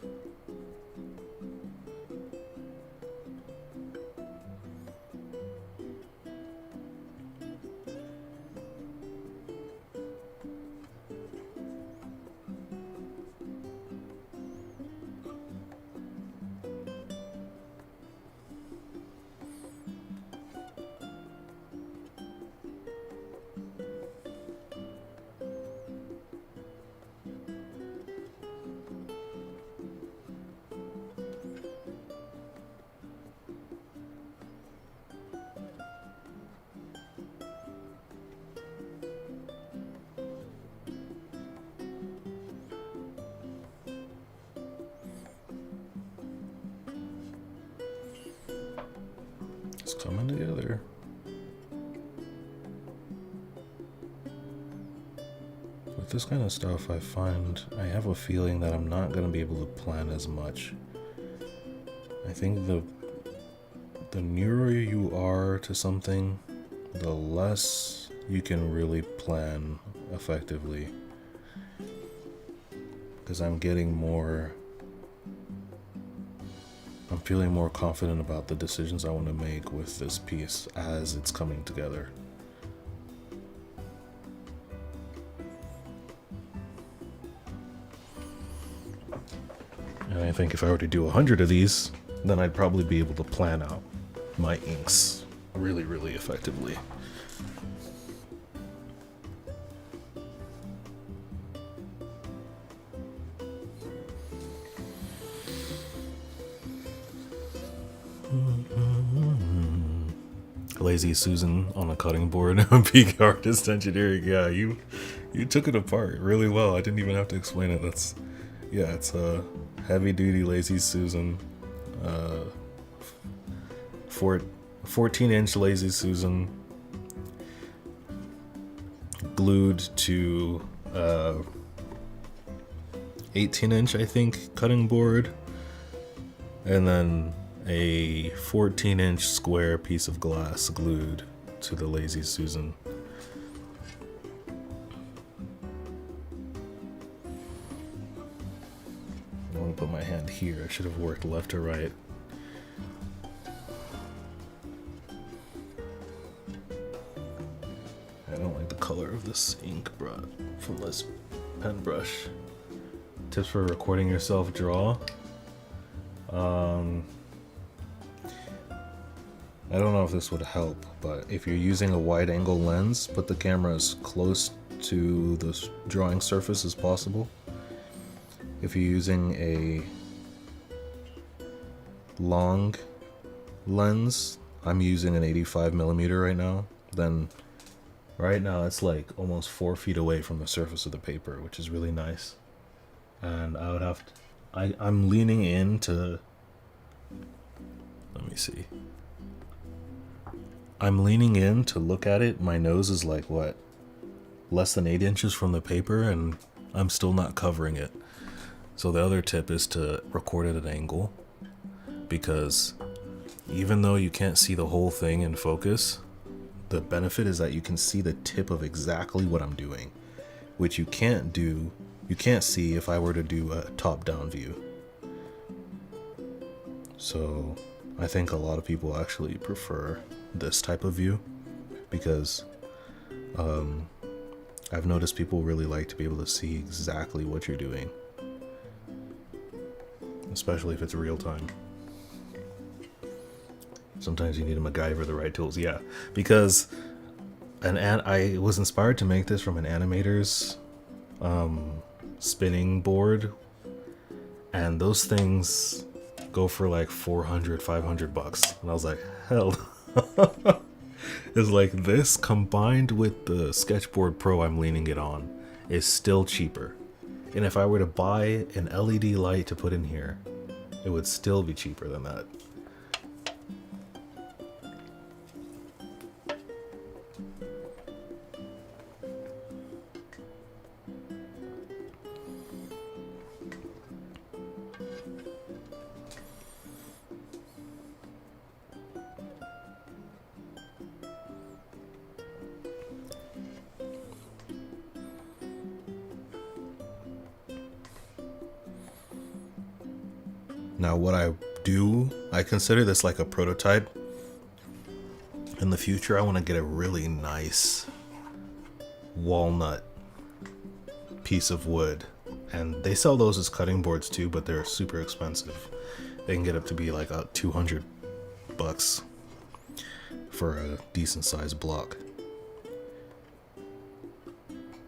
It's coming together. With this kind of stuff, I have a feeling that I'm not going to be able to plan as much. I think the nearer you are to something, the less you can really plan effectively. Because I'm feeling more confident about the decisions I want to make with this piece as it's coming together. And I think if I were to do 100 of these, then I'd probably be able to plan out my inks really, really effectively. Lazy Susan on a cutting board. Peak artist engineering. Yeah, you took it apart really well. I didn't even have to explain it. It's a heavy duty Lazy Susan. 14-inch Lazy Susan glued to 18-inch, I think, cutting board, and then a 14-inch square piece of glass glued to the Lazy Susan. I want to put my hand here. I should have worked left to right. I don't like the color of this ink brought from this pen brush. Tips for recording yourself draw. I don't know if this would help, but if you're using a wide angle lens, put the camera as close to the drawing surface as possible. If you're using a long lens, I'm using an 85mm right now, then right now it's like almost 4 feet away from the surface of the paper, which is really nice. And I would have to, I'm leaning in to, let me see. I'm leaning in to look at it. My nose is like, what, less than 8 inches from the paper, and I'm still not covering it. So the other tip is to record at an angle, because even though you can't see the whole thing in focus, the benefit is that you can see the tip of exactly what I'm doing, which you can't see if I were to do a top-down view. So I think a lot of people actually prefer this type of view, because I've noticed people really like to be able to see exactly what you're doing, especially if it's real time. Sometimes you need a MacGyver the right tools, yeah, because I was inspired to make this from an animator's spinning board, and those things go for like $400-500, and I was like, hell. It's like this combined with the Sketchboard Pro I'm leaning it on is still cheaper, and if I were to buy an LED light to put in here, it would still be cheaper than that. Now what I consider this like a prototype. In the future, I want to get a really nice walnut piece of wood. And they sell those as cutting boards too, but they're super expensive. They can get up to be like $200 for a decent sized block.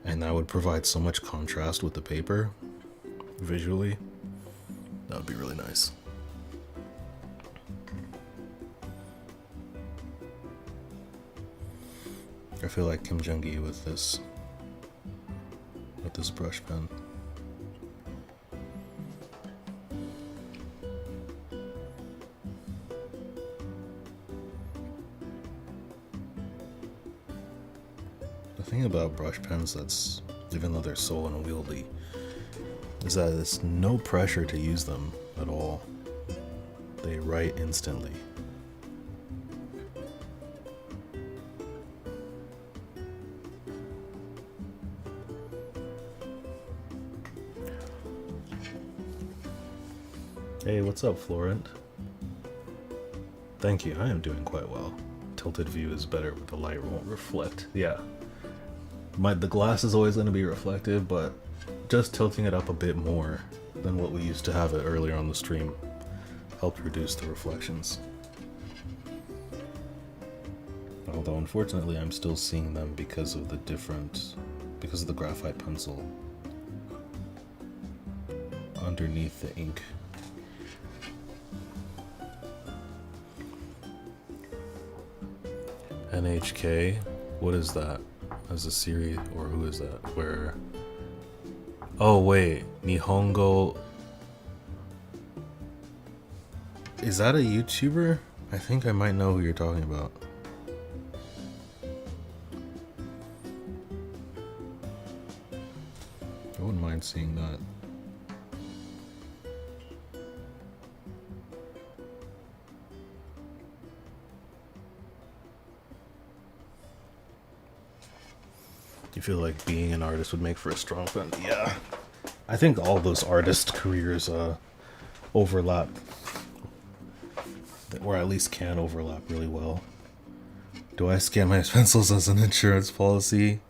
And that would provide so much contrast with the paper visually. That would be really nice. I feel like Kim Jung-gi with this brush pen. thing about brush pens that's, even though they're so unwieldy, is that it's no pressure to use them at all. They write instantly. Hey, what's up, Florent? Thank you, I am doing quite well. Tilted view is better, but the light won't reflect. Yeah. The glass is always going to be reflective, but just tilting it up a bit more than what we used to have it earlier on the stream helped reduce the reflections. Although unfortunately I'm still seeing them because of the graphite pencil underneath the ink. NHK, what is that? As a series, or who is that? Where? Oh wait, Nihongo. Is that a YouTuber? I think I might know who you're talking about. I wouldn't mind seeing that. You feel like being an artist would make for a strong pen? Yeah. I think all those artist careers overlap. Or at least can overlap really well. Do I scan my pencils as an insurance policy?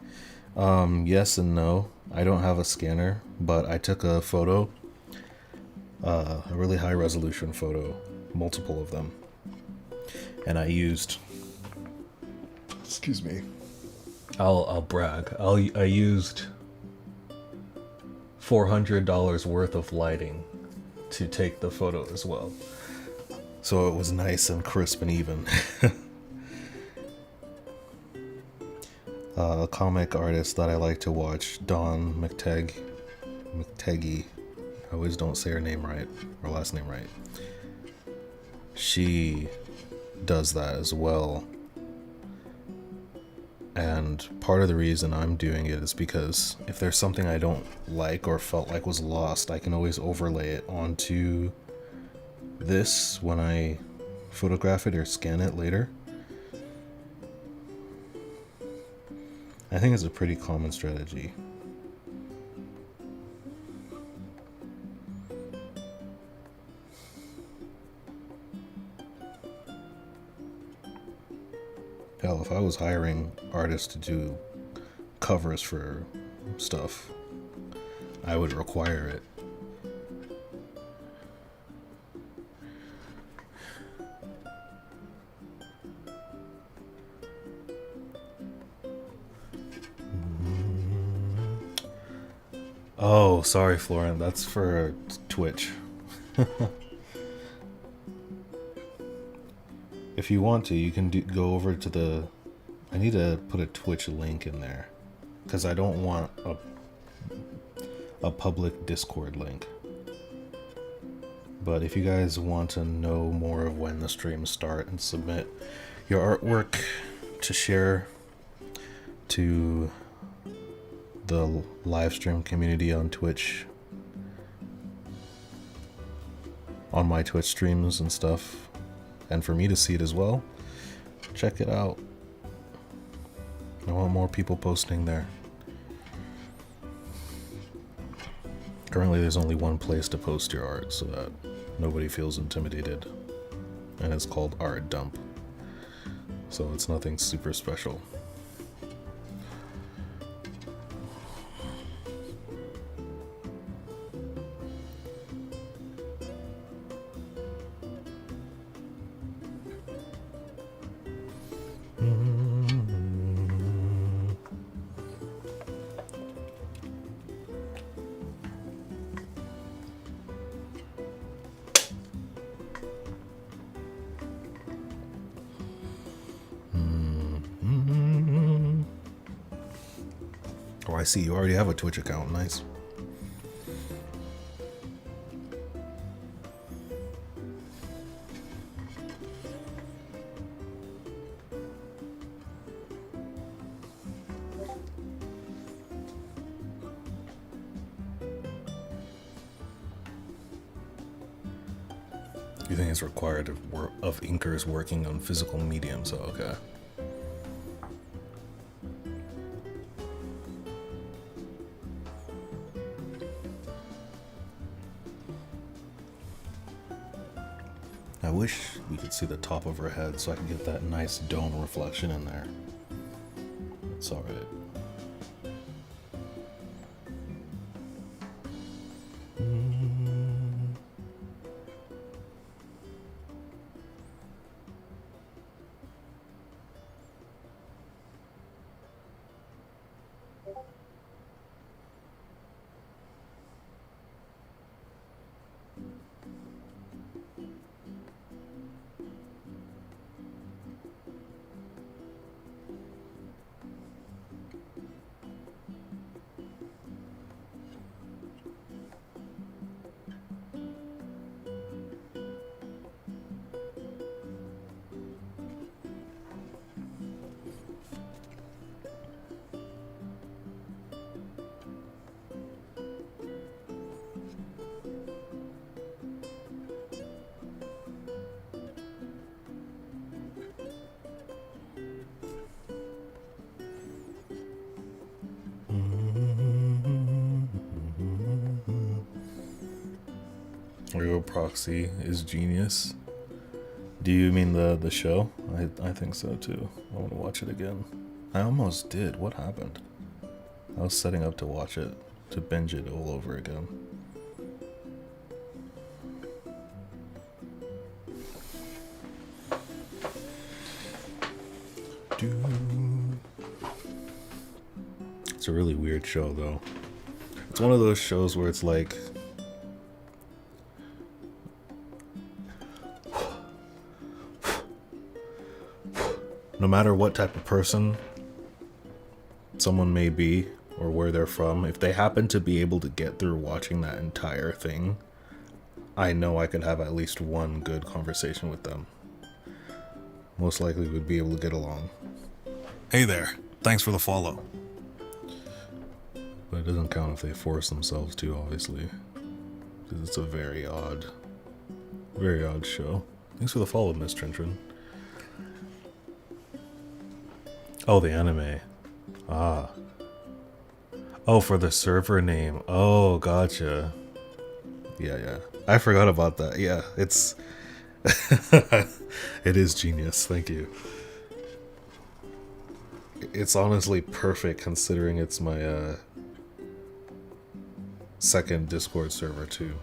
Yes and no. I don't have a scanner, but I took a photo. A really high resolution photo. Multiple of them. And I used... Excuse me. I'll brag. I used $400 worth of lighting to take the photo as well. So it was nice and crisp and even. A comic artist that I like to watch, Dawn McTaggy. I always don't say her name right, her last name right. She does that as well. And part of the reason I'm doing it is because if there's something I don't like or felt like was lost, I can always overlay it onto this when I photograph it or scan it later. I think it's a pretty common strategy. Hell, if I was hiring artists to do covers for stuff, I would require it. Oh, sorry, Florent. That's for Twitch. If you want to, you can go over to the... I need to put a Twitch link in there. Because I don't want a public Discord link. But if you guys want to know more of when the streams start and submit your artwork to share to the live stream community on Twitch, on my Twitch streams and stuff, and for me to see it as well, check it out. I want more people posting there. Currently there's only one place to post your art so that nobody feels intimidated, and it's called Art Dump, so it's nothing super special. Oh, I see you already have a Twitch account. Nice. You think it's required of inkers working on physical mediums? Oh, okay. I wish we could see the top of her head so I could get that nice dome reflection in there. It's alright. Proxy is genius. Do you mean the show? I think so too. I want to watch it again. I almost did. What happened? I was setting up to watch it, to binge it all over again. It's a really weird show though. It's one of those shows where it's like no matter what type of person someone may be or where they're from, if they happen to be able to get through watching that entire thing, I know I could have at least one good conversation with them. Most likely would be able to get along. Hey there, thanks for the follow. But it doesn't count if they force themselves to, obviously. Because it's a very odd show. Thanks for the follow, Miss Trintrin. Oh, the anime. Ah. Oh, for the server name. Oh, gotcha. Yeah. I forgot about that. Yeah, it's... It is genius. Thank you. It's honestly perfect considering it's my second Discord server too.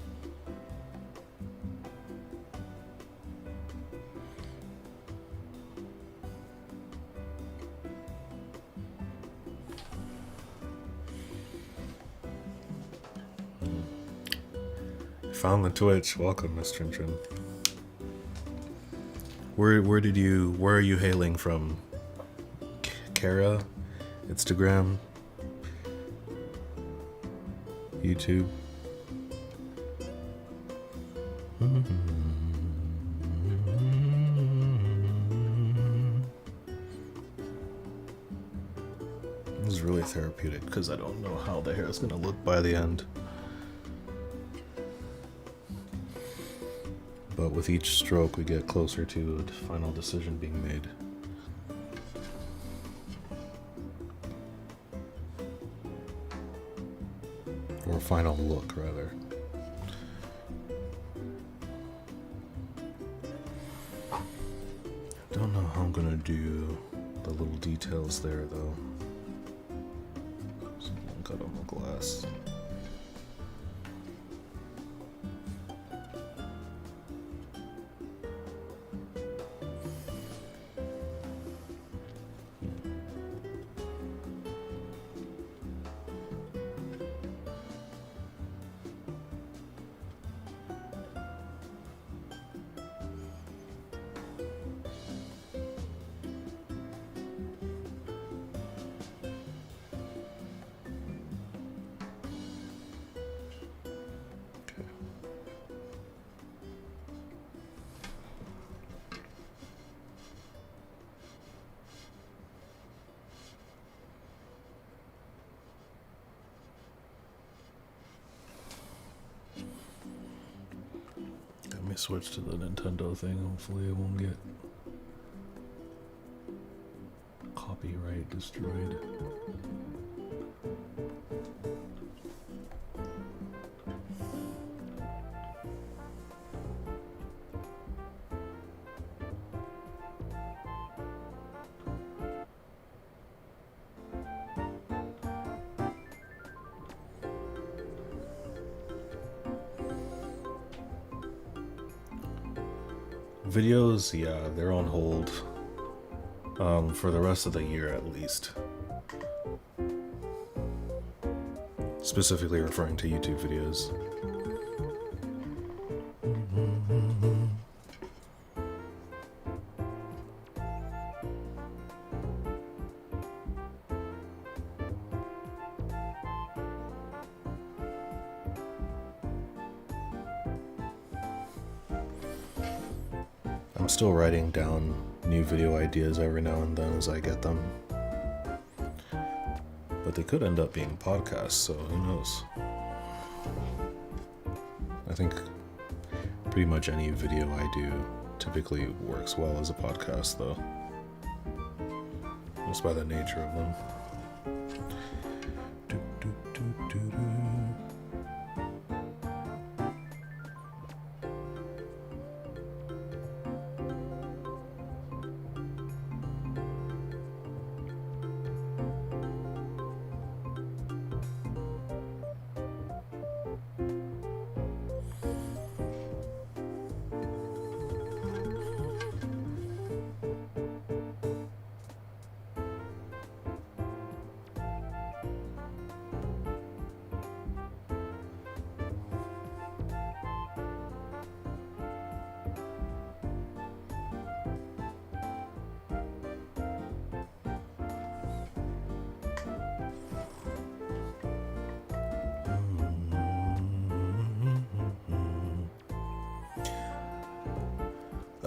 Found the Twitch. Welcome, Miss Trin. Where are you hailing from? Kara? Instagram? YouTube? This is really therapeutic because I don't know how the hair is going to look by the end. But with each stroke, we get closer to the final decision being made. Or final look, rather. Don't know how I'm gonna do the little details there, though. Someone cut on the glass. switch to the Nintendo thing. Hopefully it won't get copyright destroyed. Videos, yeah, they're on hold for the rest of the year at least. Specifically referring to YouTube videos. I'm still writing down new video ideas every now and then as I get them. But they could end up being podcasts, so who knows? I think pretty much any video I do typically works well as a podcast, though. Just by the nature of them.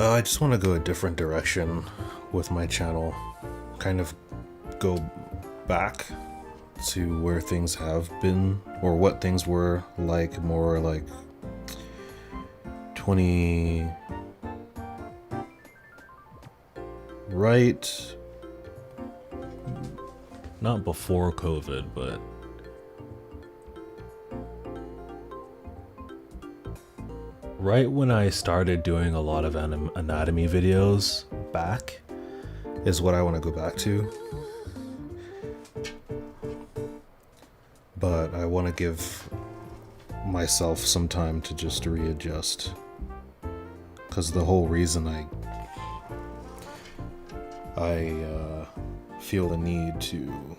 I just want to go a different direction with my channel. Kind of go back to where things have been, or what things were like, more like 20... right... not before COVID, but right when I started doing a lot of anatomy videos back is what I want to go back to. But I want to give myself some time to just readjust. Because the whole reason I feel the need to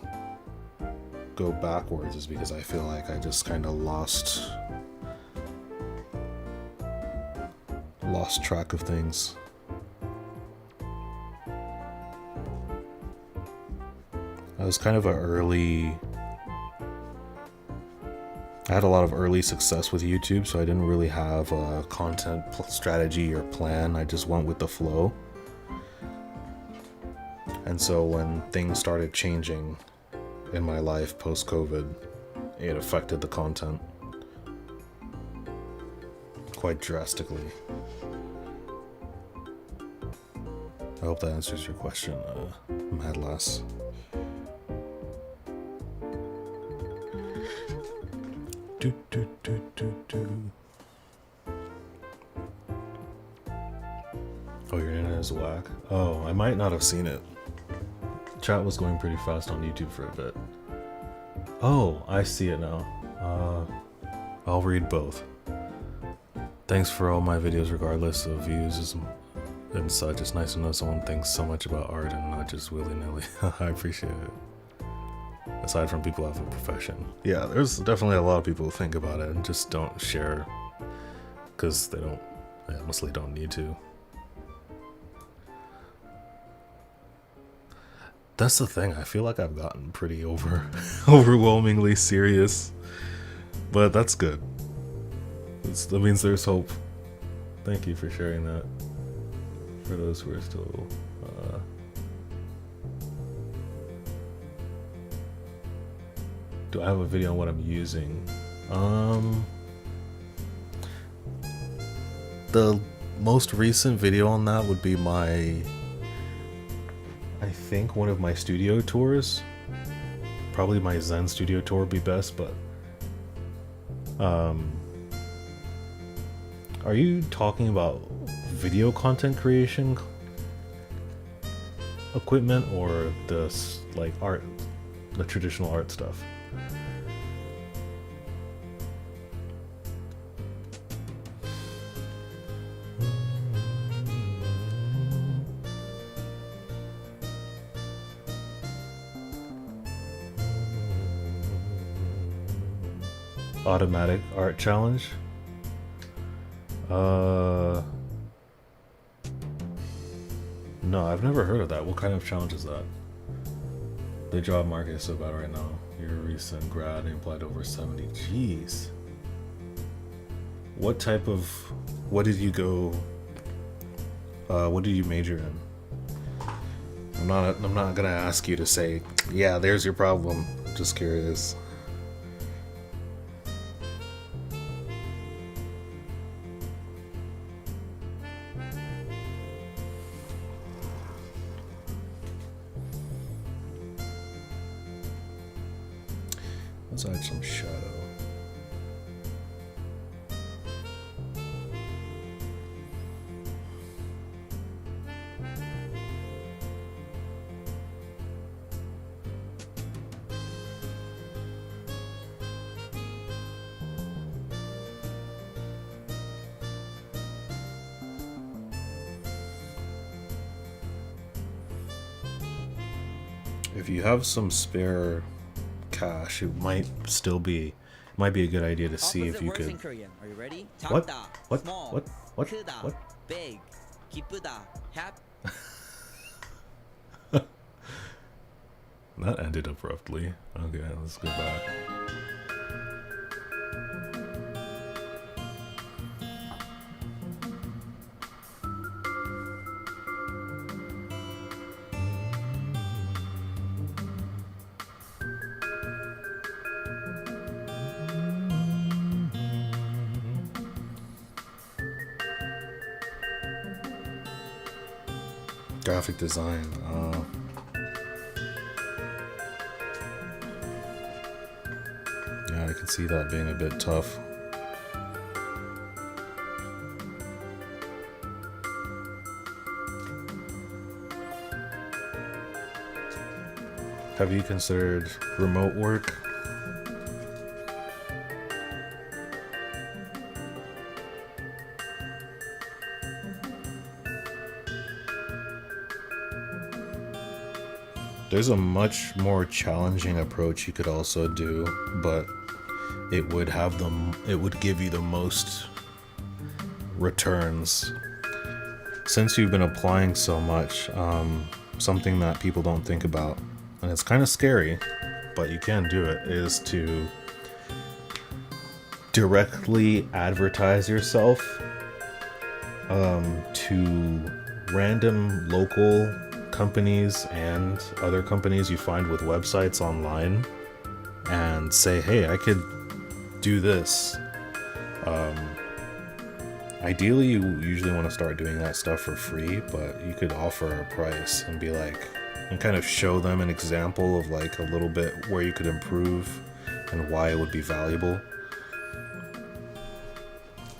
go backwards is because I feel like I just kind of lost track of things. I was kind of I had a lot of early success with YouTube, so I didn't really have a content strategy or plan. I just went with the flow. And so when things started changing in my life post-COVID, it affected the content quite drastically. I hope that answers your question, Mad Lass. Oh, your internet is whack? Oh, I might not have seen it. Chat was going pretty fast on YouTube for a bit. Oh, I see it now. I'll read both. Thanks for all my videos regardless of views and such. It's nice to know someone thinks so much about art and not just willy-nilly. I appreciate it. Aside from people who have a profession. Yeah, there's definitely a lot of people who think about it and just don't share because they mostly don't need to. That's the thing, I feel like I've gotten pretty overwhelmingly serious, but that's good. That means there's hope. Thank you for sharing that. For those who are still do I have a video on what I'm using? the most recent video on that would be I think one of my studio tours. Probably my Zen studio tour would be best, but are you talking about video content creation equipment or this like art, the traditional art stuff? Automatic art challenge? No, I've never heard of that. What kind of challenge is that? The job market is so bad right now. You're a recent grad and applied over 70. Jeez. What did you go, what did you major in? I'm not gonna ask you to say, yeah, there's your problem. I'm just curious. Let's add some shadow. If you have some spare cash, it might be a good idea to see if you could. Are you ready? What? Small, What? 크다, What? big, 기쁘다, That ended abruptly. Okay, let's go back. Graphic design. Yeah, I can see that being a bit tough. Have you considered remote work? There's a much more challenging approach you could also do, but it would give you the most returns. Since you've been applying so much, something that people don't think about, and it's kind of scary, but you can do it, is to directly advertise yourself to random local companies and other companies you find with websites online, and say, hey, I could do this. Ideally, you usually want to start doing that stuff for free, but you could offer a price and be like, and kind of show them an example of like a little bit where you could improve and why it would be valuable.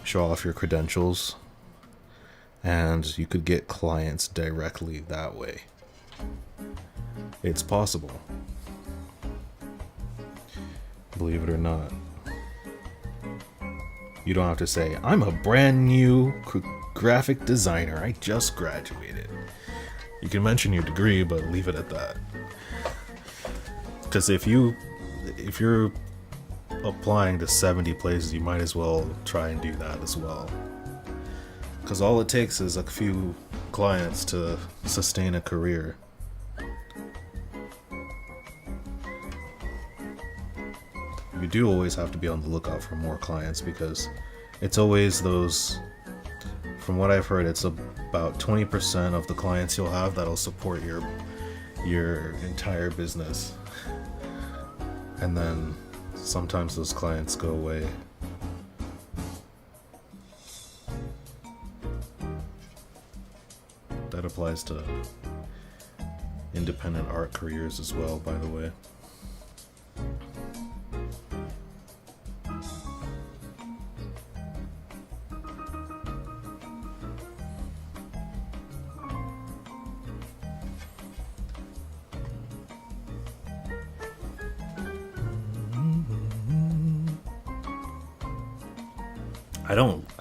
Show off your credentials, and you could get clients directly that way. It's possible. Believe it or not. You don't have to say, I'm a brand new graphic designer, I just graduated. You can mention your degree, but leave it at that. Because if you're applying to 70 places, you might as well try and do that as well. Because all it takes is a few clients to sustain a career. You do always have to be on the lookout for more clients, because it's always those, from what I've heard, it's about 20% of the clients you'll have that'll support your entire business. And then sometimes those clients go away. applies to independent art careers as well, by the way.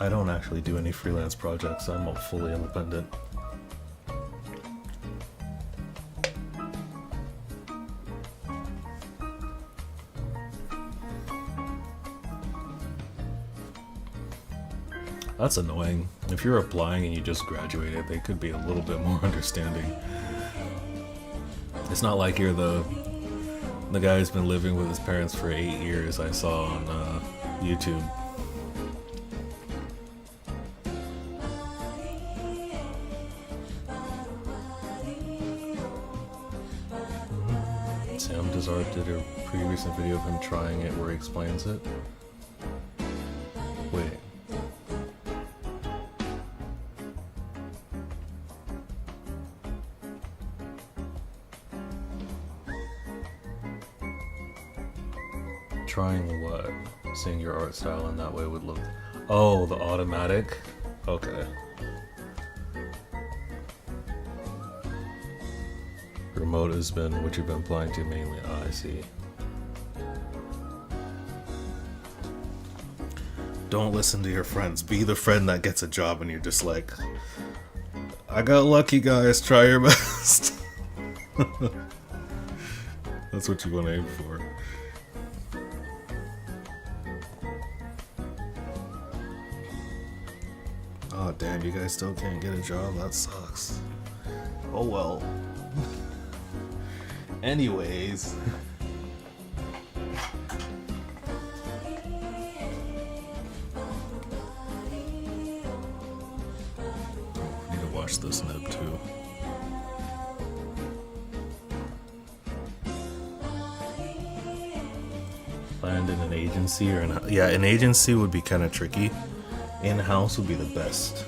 I don't actually do any freelance projects. I'm fully independent. That's annoying. If you're applying and you just graduated, they could be a little bit more understanding. It's not like you're the guy who's been living with his parents for 8 years I saw on YouTube. Sam Desart did a pretty recent video of him trying it where he explains it. Wait. Trying what? Seeing your art style in that way would look... Oh, the automatic? Okay. Remote has been what you've been applying to mainly. Oh, I see. Don't listen to your friends. Be the friend that gets a job and you're just like, I got lucky, guys. Try your best. That's what you want to aim for. Oh, damn, you guys still can't get a job? That sucks. Oh, well. Anyways. I need to watch this nib too. Land in an agency or yeah, an agency would be kind of tricky. In-house would be the best.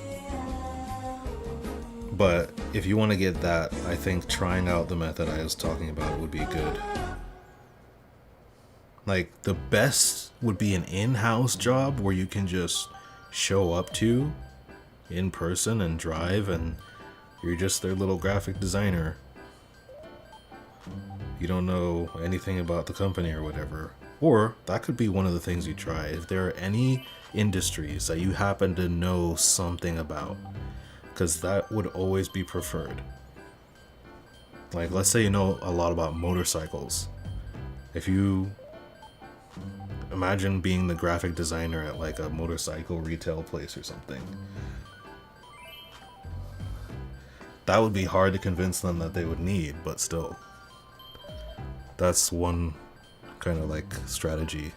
But if you want to get that, I think trying out the method I was talking about would be good. Like, the best would be an in-house job where you can just show up to in person and drive and you're just their little graphic designer. You don't know anything about the company or whatever. Or that could be one of the things you try. If there are any industries that you happen to know something about, because that would always be preferred. Like, let's say you know a lot about motorcycles. If you imagine being the graphic designer at like a motorcycle retail place or something, that would be hard to convince them that they would need, but still. That's one kind of like strategy.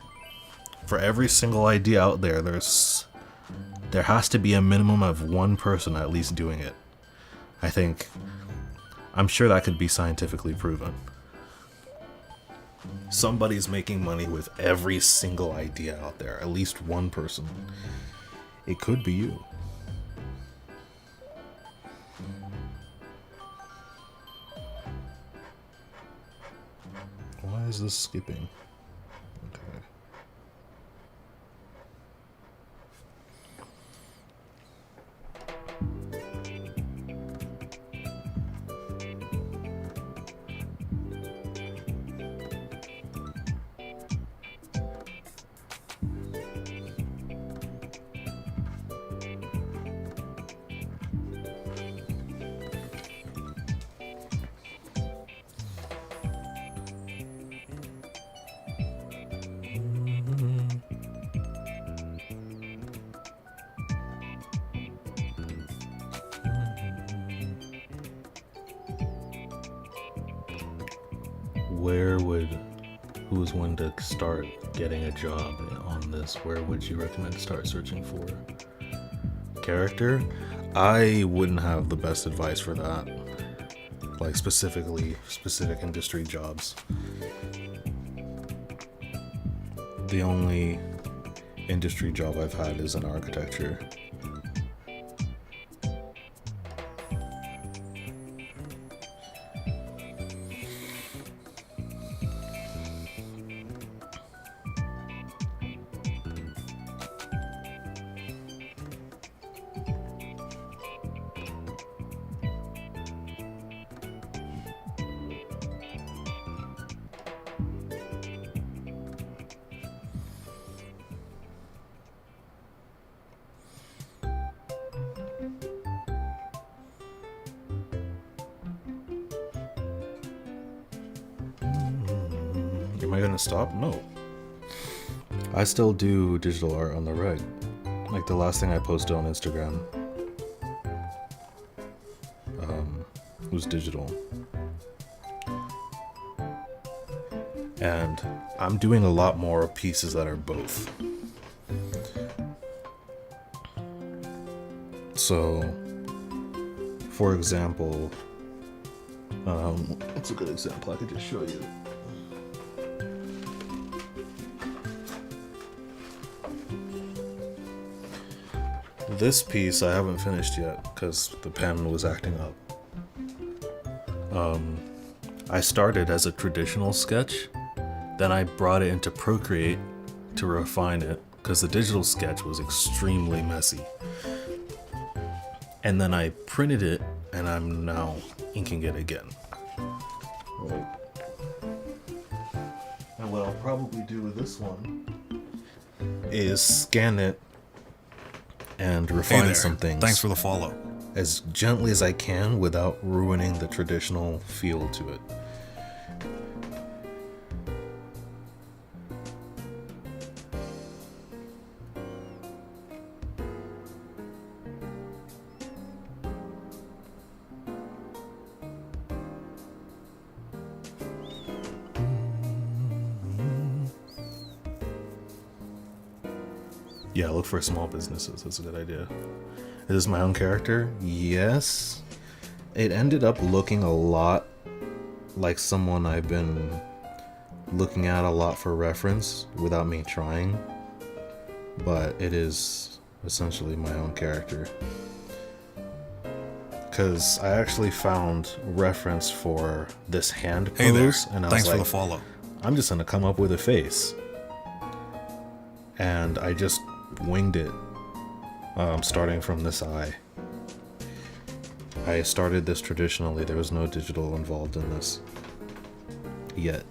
For every single idea out there, there has to be a minimum of one person at least doing it. I'm sure that could be scientifically proven. Somebody's making money with every single idea out there, at least one person. It could be you. Why is this skipping? Okay. Who's one to start getting a job on this? Where would you recommend to start searching for? Character? I wouldn't have the best advice for that. Like specific industry jobs. The only industry job I've had is in architecture. I gonna stop? No. I still do digital art on the reg. Like the last thing I posted on Instagram was digital. And I'm doing a lot more pieces that are both. So, for example, what's a good example I could just show you? This piece I haven't finished yet because the pen was acting up. I started as a traditional sketch, then I brought it into Procreate to refine it because the digital sketch was extremely messy. And then I printed it and I'm now inking it again. Right. And what I'll probably do with this one is scan it and refine some things. Thanks for the follow. As gently as I can without ruining the traditional feel to it. Yeah, look for small businesses. That's a good idea. Is this my own character? Yes. It ended up looking a lot like someone I've been looking at a lot for reference without me trying. But it is essentially my own character. Because I actually found reference for this hand pose. Hey there. And I Thanks was for like, the follow. I'm just going to come up with a face. And I just winged it, starting from this eye. I started this traditionally. There was no digital involved in this yet.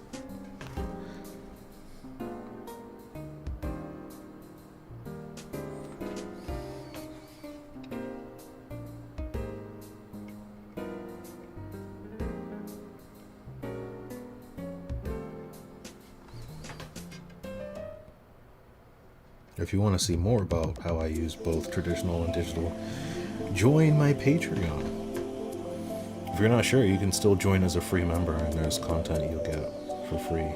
If you want to see more about how I use both traditional and digital, join my Patreon. If you're not sure, you can still join as a free member and there's content you'll get for free.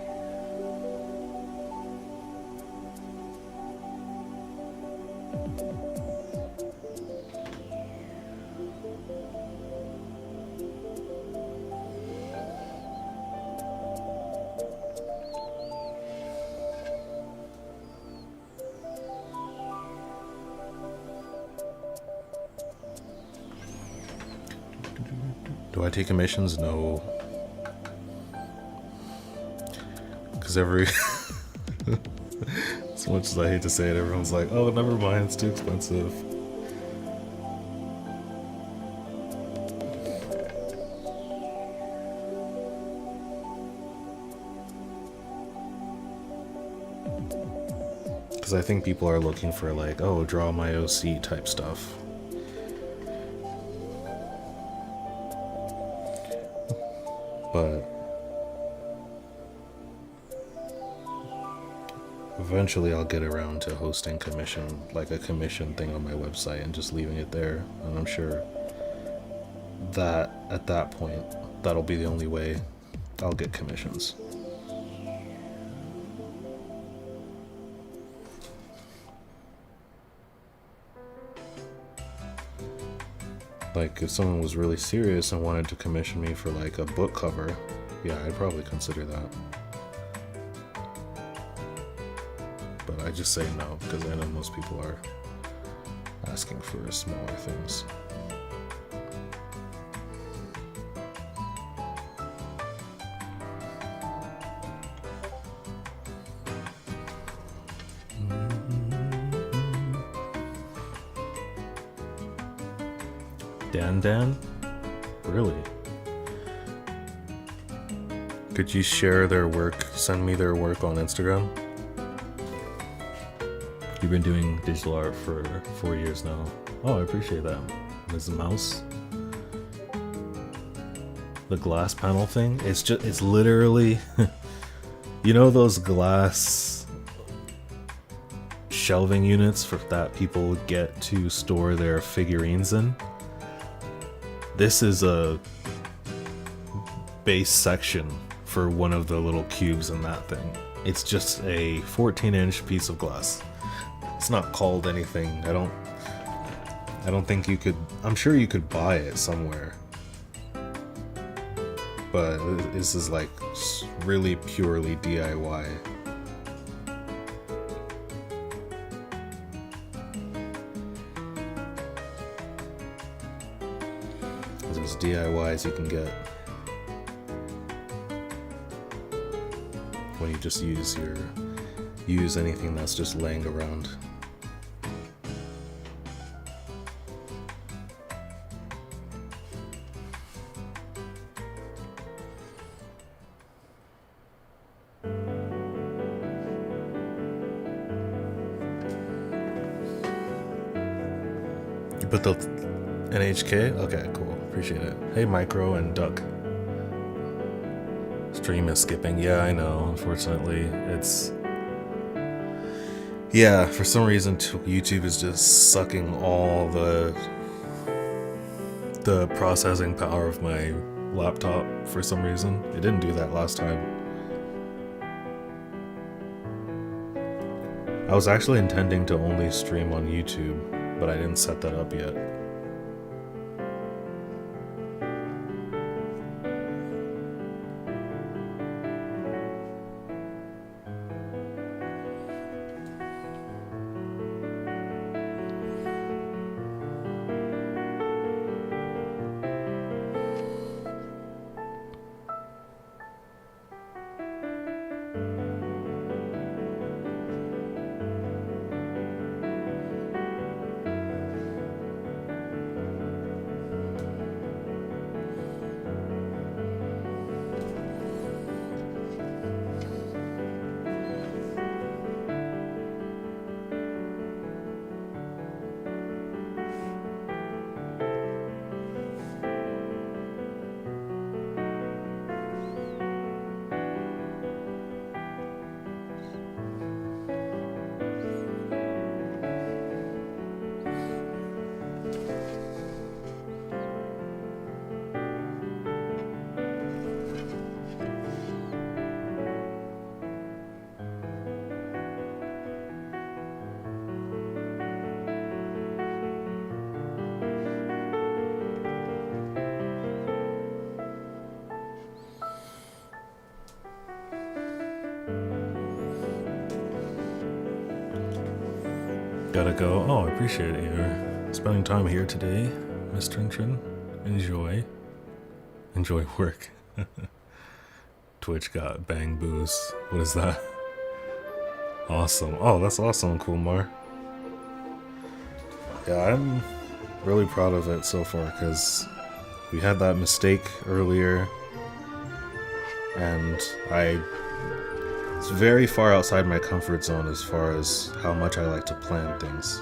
Do I take commissions? No. Because as much as I hate to say it, everyone's like, oh, never mind, it's too expensive. Because I think people are looking for like, oh, draw my OC type stuff. But eventually I'll get around to hosting commission, like a commission thing on my website and just leaving it there. And I'm sure that at that point, that'll be the only way I'll get commissions. Like, if someone was really serious and wanted to commission me for, like, a book cover, yeah, I'd probably consider that. But I just say no, because I know most people are asking for smaller things. Dan? Really? Could you share their work, send me their work on Instagram? You've been doing digital art for 4 years now. Oh, I appreciate that. There's a mouse. The glass panel thing, it's literally, You know those glass shelving units that people get to store their figurines in? This is a base section for one of the little cubes in that thing. It's just a 14-inch piece of glass. It's not called anything. I don't think you could. I'm sure you could buy it somewhere, but this is like really purely DIY. It's as DIY as you can get when you just use anything that's just laying around. You put the NHK? Okay, cool. Appreciate it. Hey, Micro and Duck. Stream is skipping. Yeah, I know. Unfortunately, it's... Yeah, for some reason, YouTube is just sucking all the processing power of my laptop for some reason. It didn't do that last time. I was actually intending to only stream on YouTube, but I didn't set that up yet. Gotta go. Oh, I appreciate it. You're spending time here today, Miss Trinchen. Enjoy work. Twitch got bang boost. What is that? Awesome. Oh, that's awesome, Kumar. Yeah, I'm really proud of it so far because we had that mistake earlier, and it's very far outside my comfort zone as far as how much I like to plan things.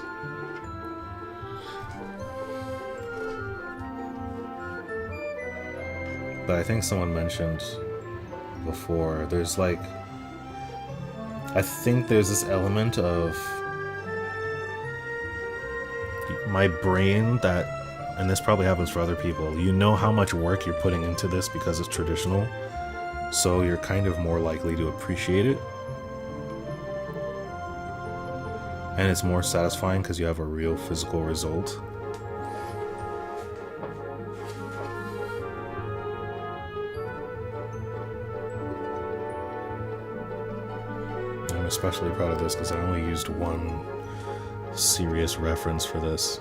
But I think someone mentioned before, there's like, I think there's this element of my brain that, and this probably happens for other people, you know how much work you're putting into this because it's traditional. So you're kind of more likely to appreciate it. And it's more satisfying because you have a real physical result. I'm especially proud of this because I only used one serious reference for this.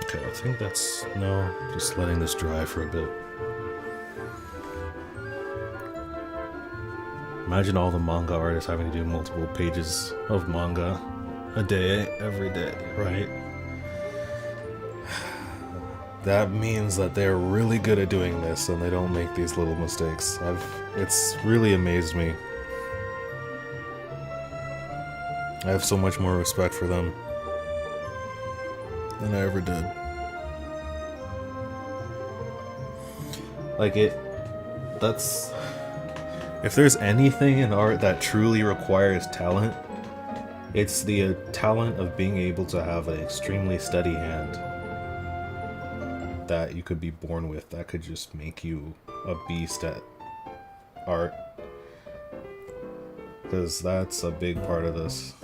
Okay, I think that's... no, just letting this dry for a bit. Imagine all the manga artists having to do multiple pages of manga a day, every day, right? That means that they're really good at doing this and they don't make these little mistakes. It's really amazed me. I have so much more respect for them than I ever did. If there's anything in art that truly requires talent, it's the talent of being able to have an extremely steady hand that you could be born with that could just make you a beast at art. Because that's a big part of this.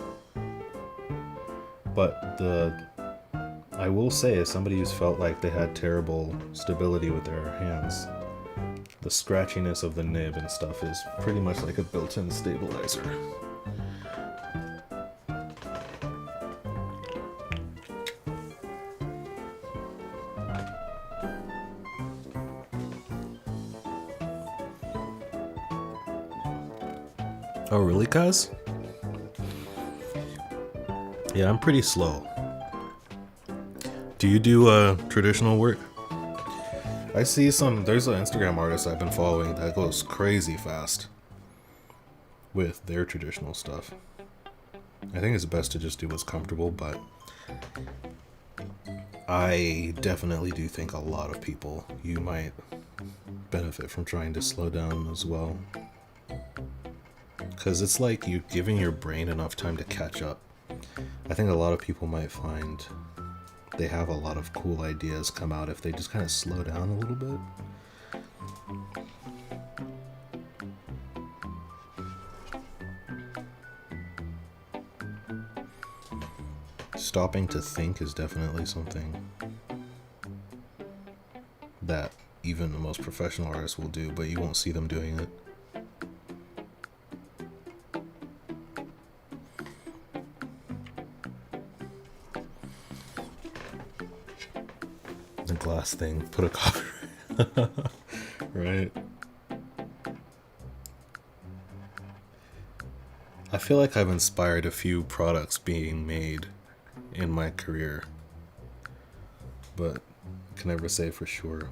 But I will say, as somebody who's felt like they had terrible stability with their hands, the scratchiness of the nib and stuff is pretty much like a built-in stabilizer. Oh, really, Kaz? Yeah, I'm pretty slow. Do you do traditional work? I see there's an Instagram artist I've been following that goes crazy fast with their traditional stuff. I think it's best to just do what's comfortable, but I definitely do think a lot of people, you might benefit from trying to slow down as well. Because it's like you giving your brain enough time to catch up. I think a lot of people might find they have a lot of cool ideas come out if they just kind of slow down a little bit. Stopping to think is definitely something that even the most professional artists will do, but you won't see them doing it. The glass thing, put a copyright. Right. I feel like I've inspired a few products being made in my career, but I can never say for sure.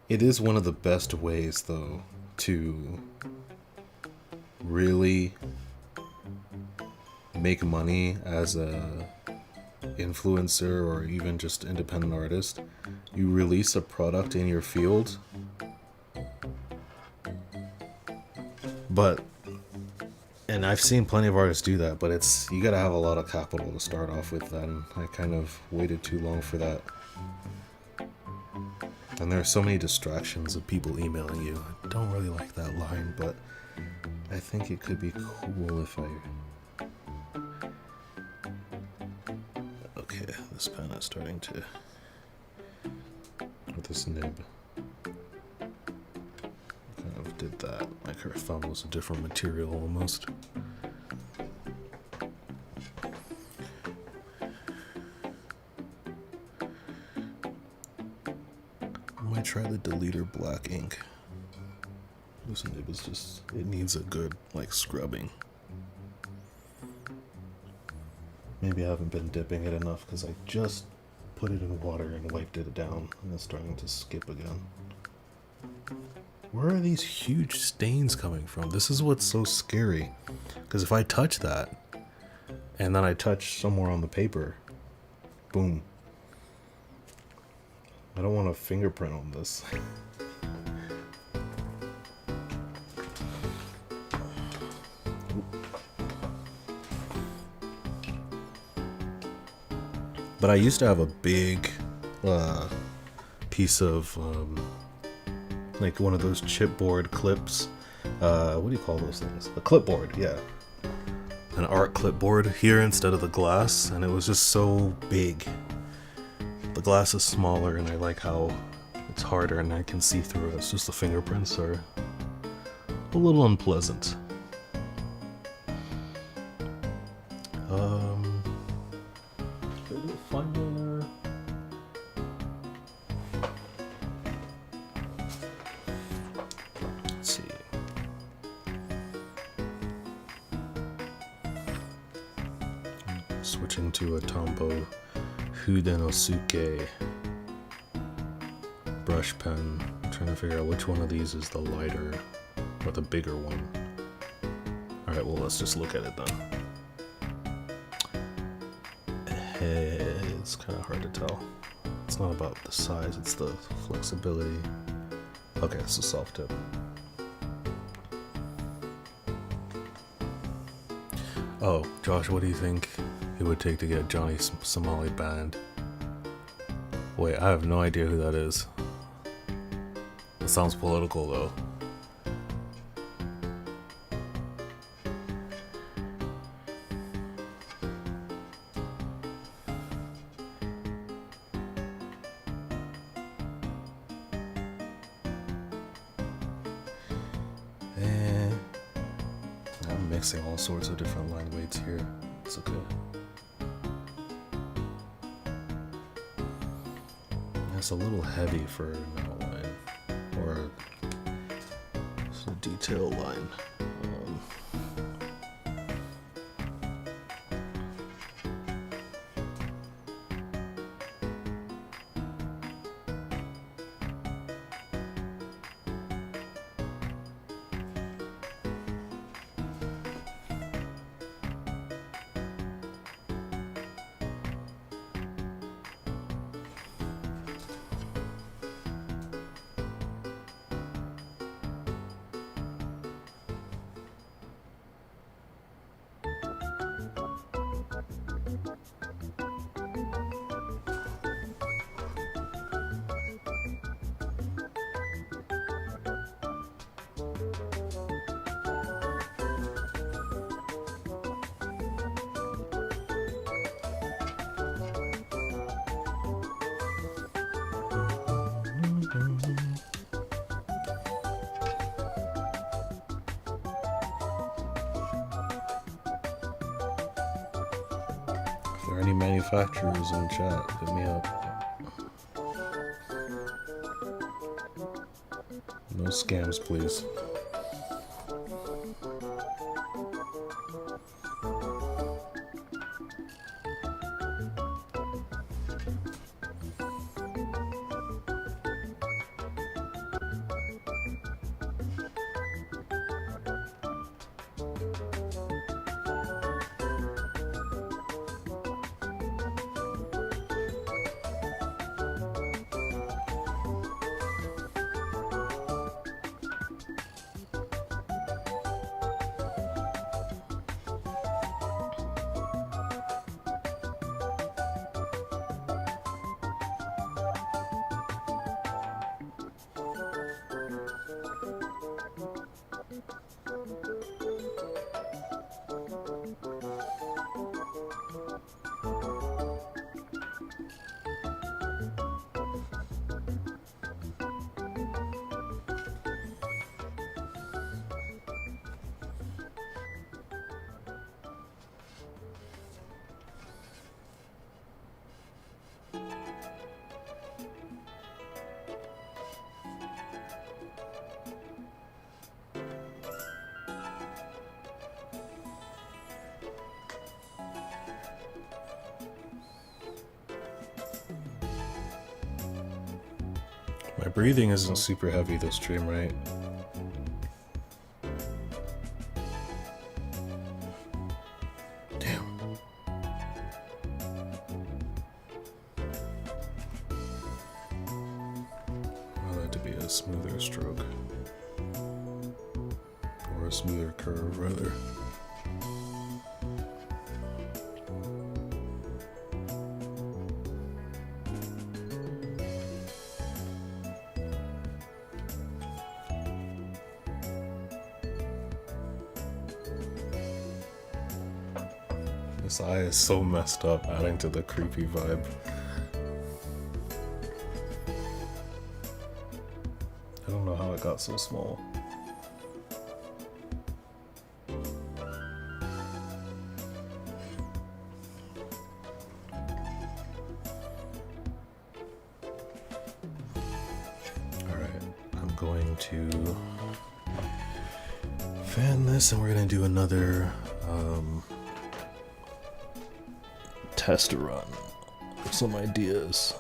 It is one of the best ways, though, to really make money as a influencer or even just independent artist. You release a product in your field, and I've seen plenty of artists do that, but you gotta have a lot of capital to start off with, and I kind of waited too long for that. And there are so many distractions of people emailing you. I don't really like that line, but I think it could be cool if I... Okay, this pen is starting to... with this nib. Kind of did that, like her thumb was a different material almost. I might try the deleter black ink. This nib is just, it needs a good, like, scrubbing. Maybe I haven't been dipping it enough because I just put it in water and wiped it down and it's starting to skip again. Where are these huge stains coming from? This is what's so scary. Because if I touch that and then I touch somewhere on the paper, boom. I don't want a fingerprint on this. But I used to have a big piece of like one of those chipboard clips. What do you call those things? A clipboard, yeah. An art clipboard here instead of the glass, and it was just so big. The glass is smaller, and I like how it's harder and I can see through it. It's just the fingerprints are a little unpleasant. Let's see. Switching to a Tombow Hudenosuke brush pen. I'm trying to figure out which one of these is the lighter or the bigger one. Alright, well, let's just look at it then. It's kind of hard to tell. It's not about the size, it's the flexibility. Okay, it's a soft tip. Oh, Josh, what do you think it would take to get Johnny Somali banned? Wait, I have no idea who that is. It sounds political though. I'm mixing all sorts of different line weights here. It's okay. It's a little heavy for an outline or a detail line. If there are any manufacturers in chat, hit me up. No scams, please. My breathing isn't super heavy this stream, right? Damn. I want that to be a smoother stroke. Or a smoother curve, rather. This eye is so messed up, adding to the creepy vibe. I don't know how it got so small. Alright, I'm going to fan this and we're gonna do another test run with some ideas.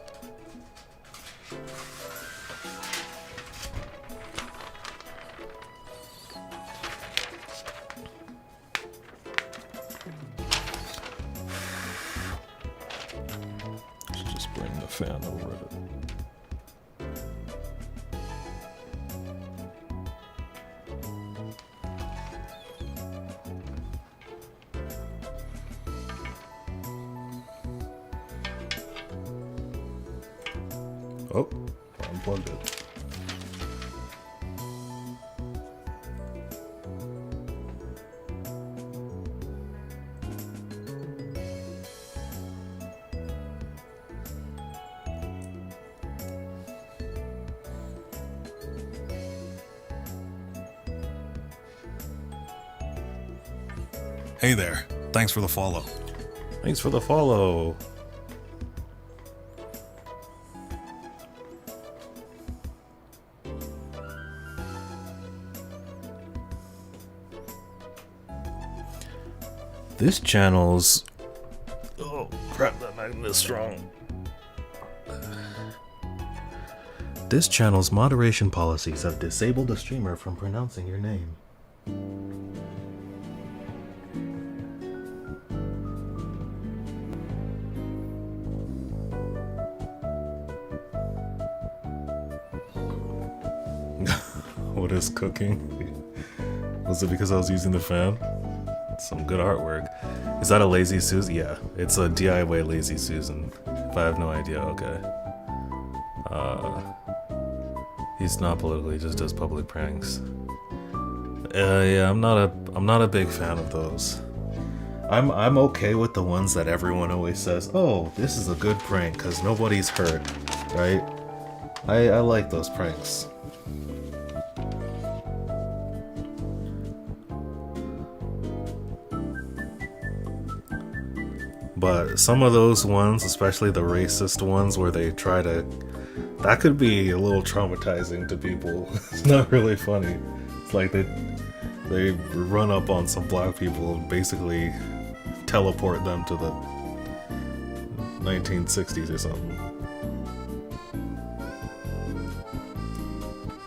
Let's just bring the fan over it. Oh, I unplugged it. Hey there. Thanks for the follow. Thanks for the follow. This channel's... Oh, crap, that magnet is strong. This channel's moderation policies have disabled the streamer from pronouncing your name. What is cooking? Was it because I was using the fan? Some good artwork. Is that a Lazy Susan? Yeah, it's a DIY Lazy Susan. If I have no idea, okay. He's not political, he just does public pranks. Yeah, I'm not a big fan of those. I'm okay with the ones that everyone always says, oh, this is a good prank because nobody's hurt, right? I like those pranks. But some of those ones, especially the racist ones where they try to... That could be a little traumatizing to people. It's not really funny. It's like they run up on some black people and basically teleport them to the 1960s or something.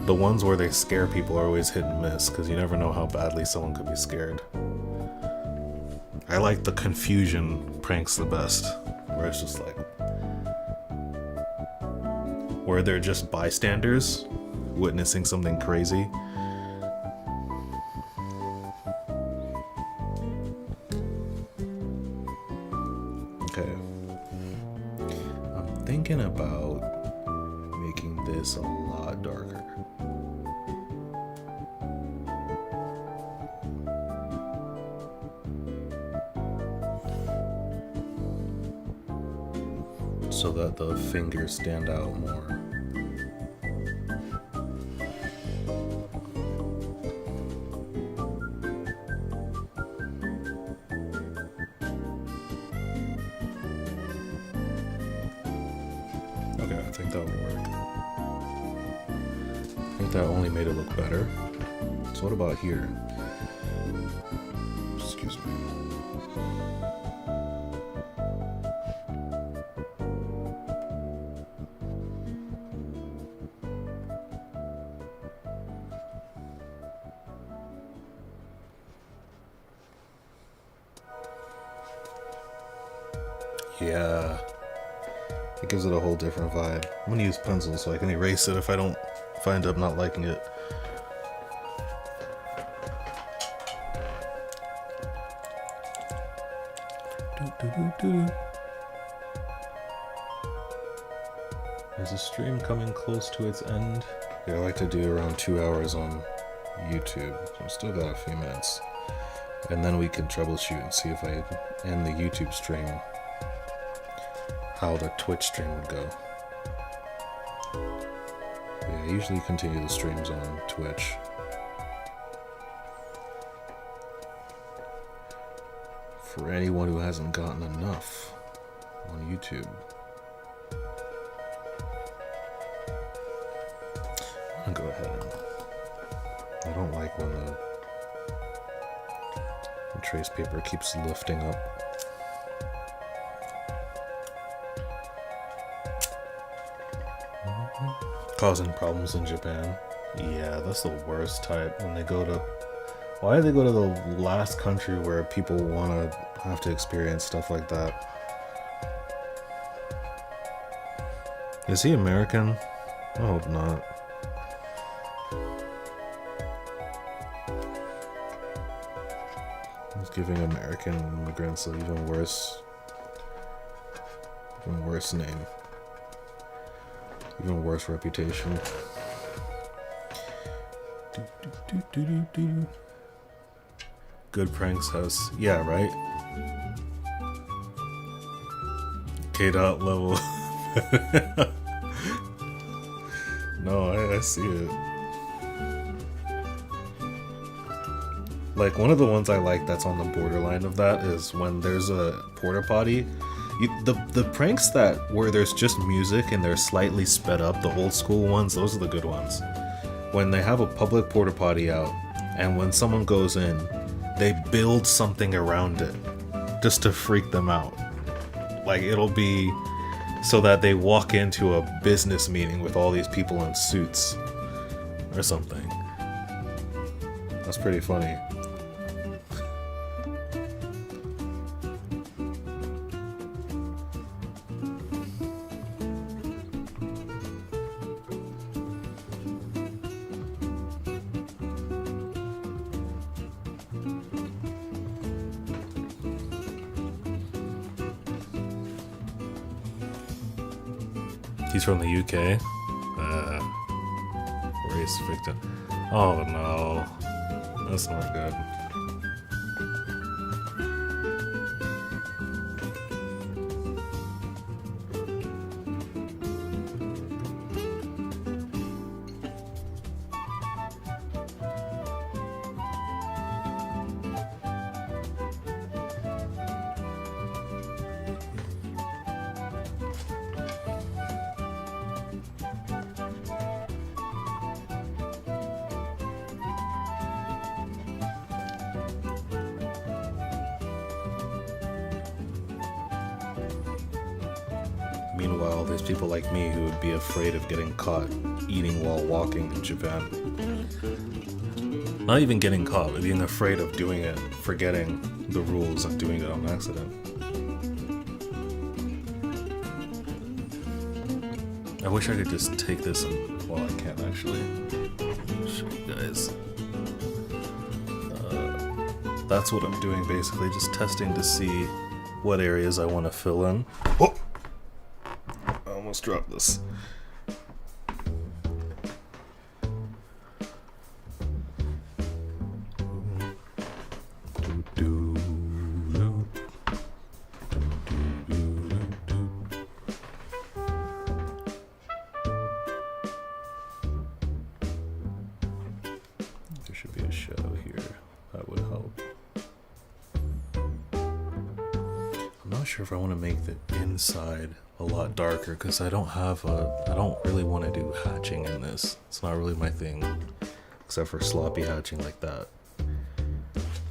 The ones where they scare people are always hit and miss, because you never know how badly someone could be scared. I like the confusion pranks the best, where it's just like... where they're just bystanders, witnessing something crazy. Okay. I'm thinking about making this a lot darker. So that the fingers stand out more. Okay, I think that will work. I think that only made it look better. So what about here? Excuse me. Yeah, it gives it a whole different vibe. I'm gonna use pencils so I can erase it if I end up not liking it. Is the stream coming close to its end? Yeah, I like to do around 2 hours on YouTube, so I've still got a few minutes. And then we can troubleshoot and see if I end the YouTube stream how the Twitch stream would go. Yeah, I usually continue the streams on Twitch. For anyone who hasn't gotten enough on YouTube. I'm gonna go ahead and... I don't like when the trace paper keeps lifting up. Causing problems in Japan. Yeah, that's the worst type. When they go to... Why do they go to the last country where people want to have to experience stuff like that? Is he American? I hope not. He's giving American immigrants an even worse name. Even worse reputation. Good pranks house. Yeah, right? K-dot level. No, I see it. Like, one of the ones I like that's on the borderline of that is when there's a porta potty. The pranks that where there's just music and they're slightly sped up, the old school ones, those are the good ones. When they have a public porta potty out, and when someone goes in, they build something around it just to freak them out. Like, it'll be so that they walk into a business meeting with all these people in suits or something. That's pretty funny. He's from the UK. Race victim. Oh no. That's not good. Meanwhile, there's people like me who would be afraid of getting caught eating while walking in Japan. Not even getting caught, but being afraid of doing it, forgetting the rules and doing it on accident. I wish I could just take this and... well, I can't actually. Show you guys. That's what I'm doing basically, just testing to see what areas I want to fill in. Oh! I almost dropped this. There should be a shadow here. That would help. I'm not sure if I want to make the inside a lot darker because I don't really want to do hatching in this. It's not really my thing, except for sloppy hatching like that.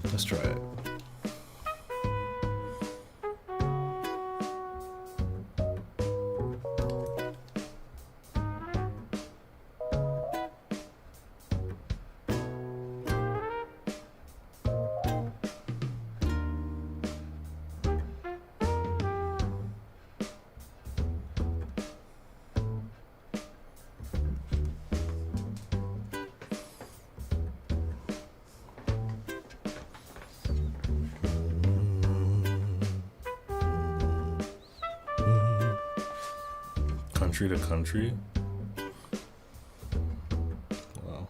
Let's try it. Country to country? Wow.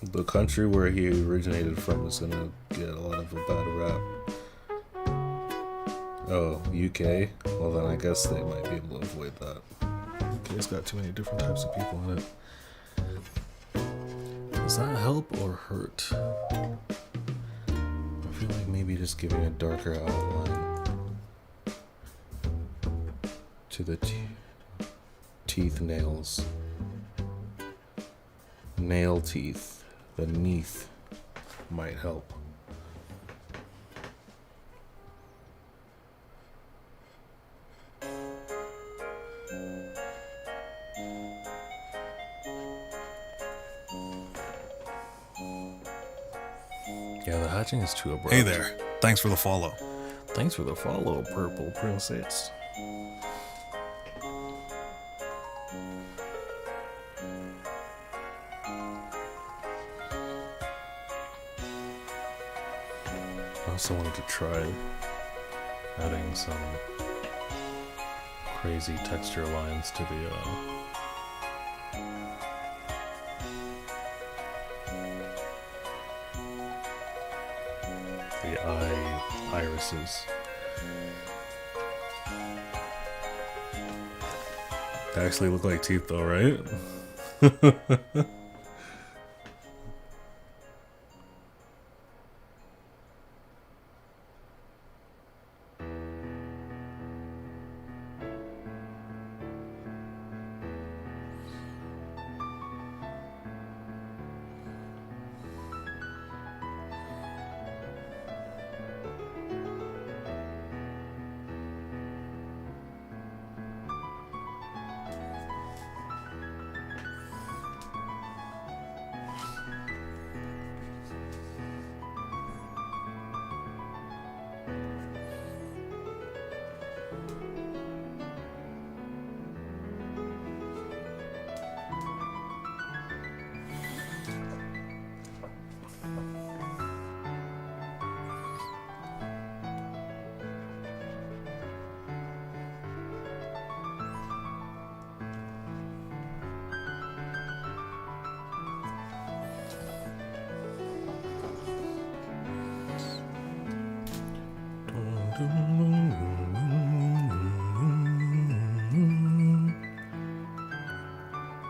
The country where he originated from is gonna get a lot of a bad rap. Oh, UK? Well then I guess they might be able to avoid that. It's got too many different types of people in it. Does that help or hurt? I feel like maybe just giving a darker outline to the teeth, nails. nail teeth beneath might help. Yeah, the hatching is too abrupt. Hey there. Thanks for the follow. Thanks for the follow, Purple Princess. I also wanted to try adding some crazy texture lines to the irises. They actually look like teeth though, right?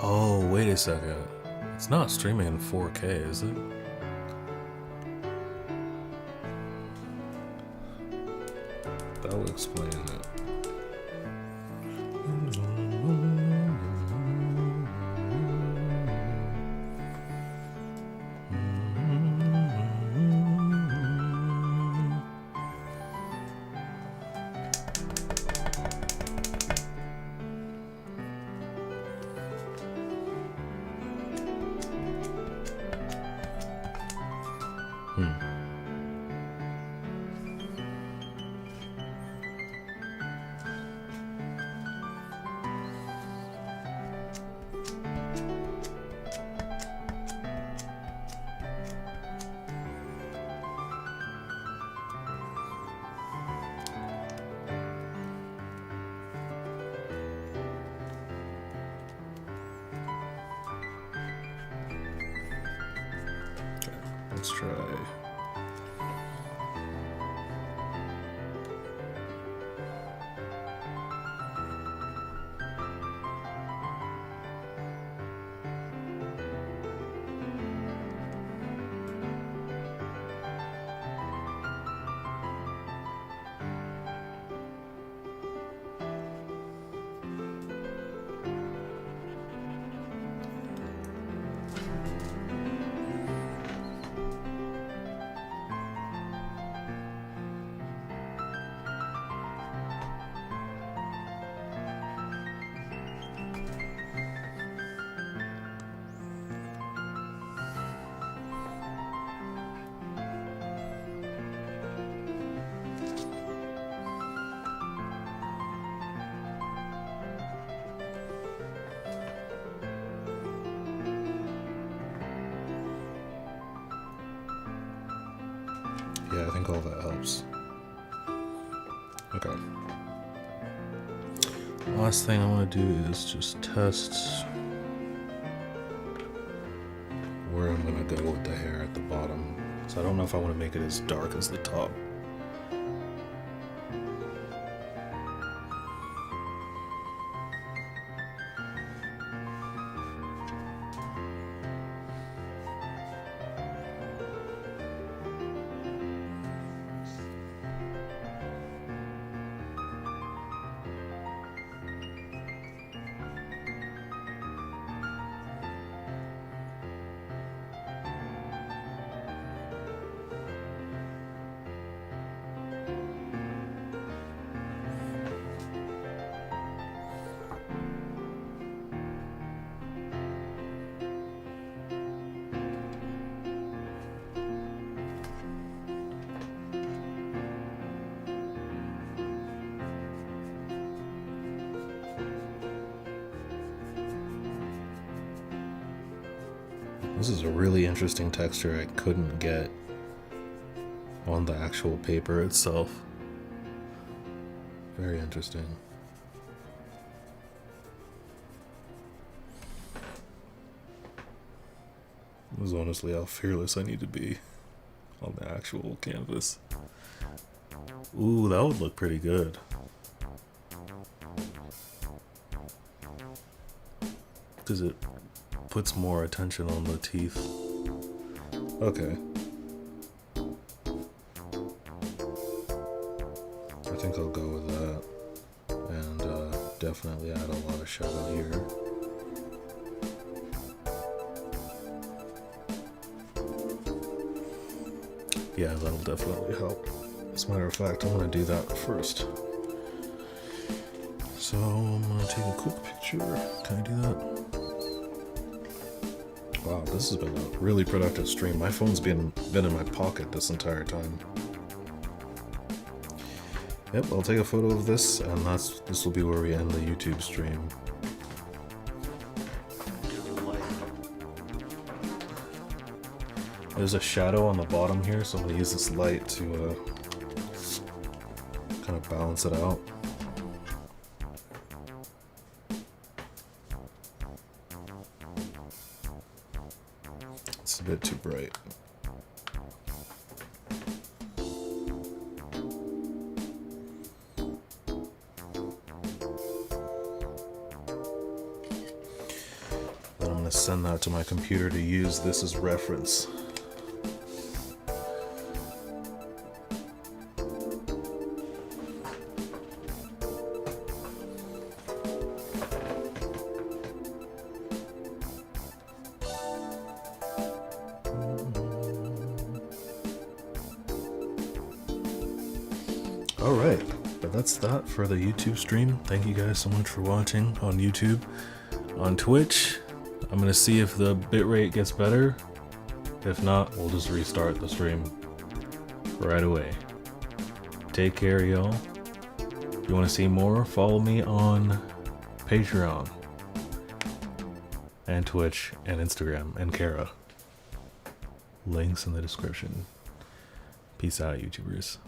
Oh, wait a second. It's not streaming in 4K, is it? That'll explain it. Let's try. Yeah, I think all that helps. Okay. Last thing I want to do is just test where I'm going to go with the hair at the bottom. So I don't know if I want to make it as dark as the top. This is a really interesting texture I couldn't get on the actual paper itself. Very interesting. This is honestly how fearless I need to be on the actual canvas. Ooh, that would look pretty good. Because it puts more attention on the teeth. Okay. I think I'll go with that. And definitely add a lot of shadow here. Yeah, that'll definitely help. As a matter of fact, I'm gonna do that first. So I'm gonna take a quick picture. Can I do that? Wow, this has been a really productive stream. My phone's been in my pocket this entire time. Yep, I'll take a photo of this, and this will be where we end the YouTube stream. There's a shadow on the bottom here, so I'm going to use this light to kind of balance it out. It's a bit too bright. Then I'm going to send that to my computer to use this as reference. Alright, but that's that for the YouTube stream. Thank you guys so much for watching on YouTube. On Twitch, I'm gonna see if the bitrate gets better. If not, we'll just restart the stream right away. Take care, y'all. If you want to see more, follow me on Patreon and Twitch and Instagram and Kara. Links in the description. Peace out, YouTubers.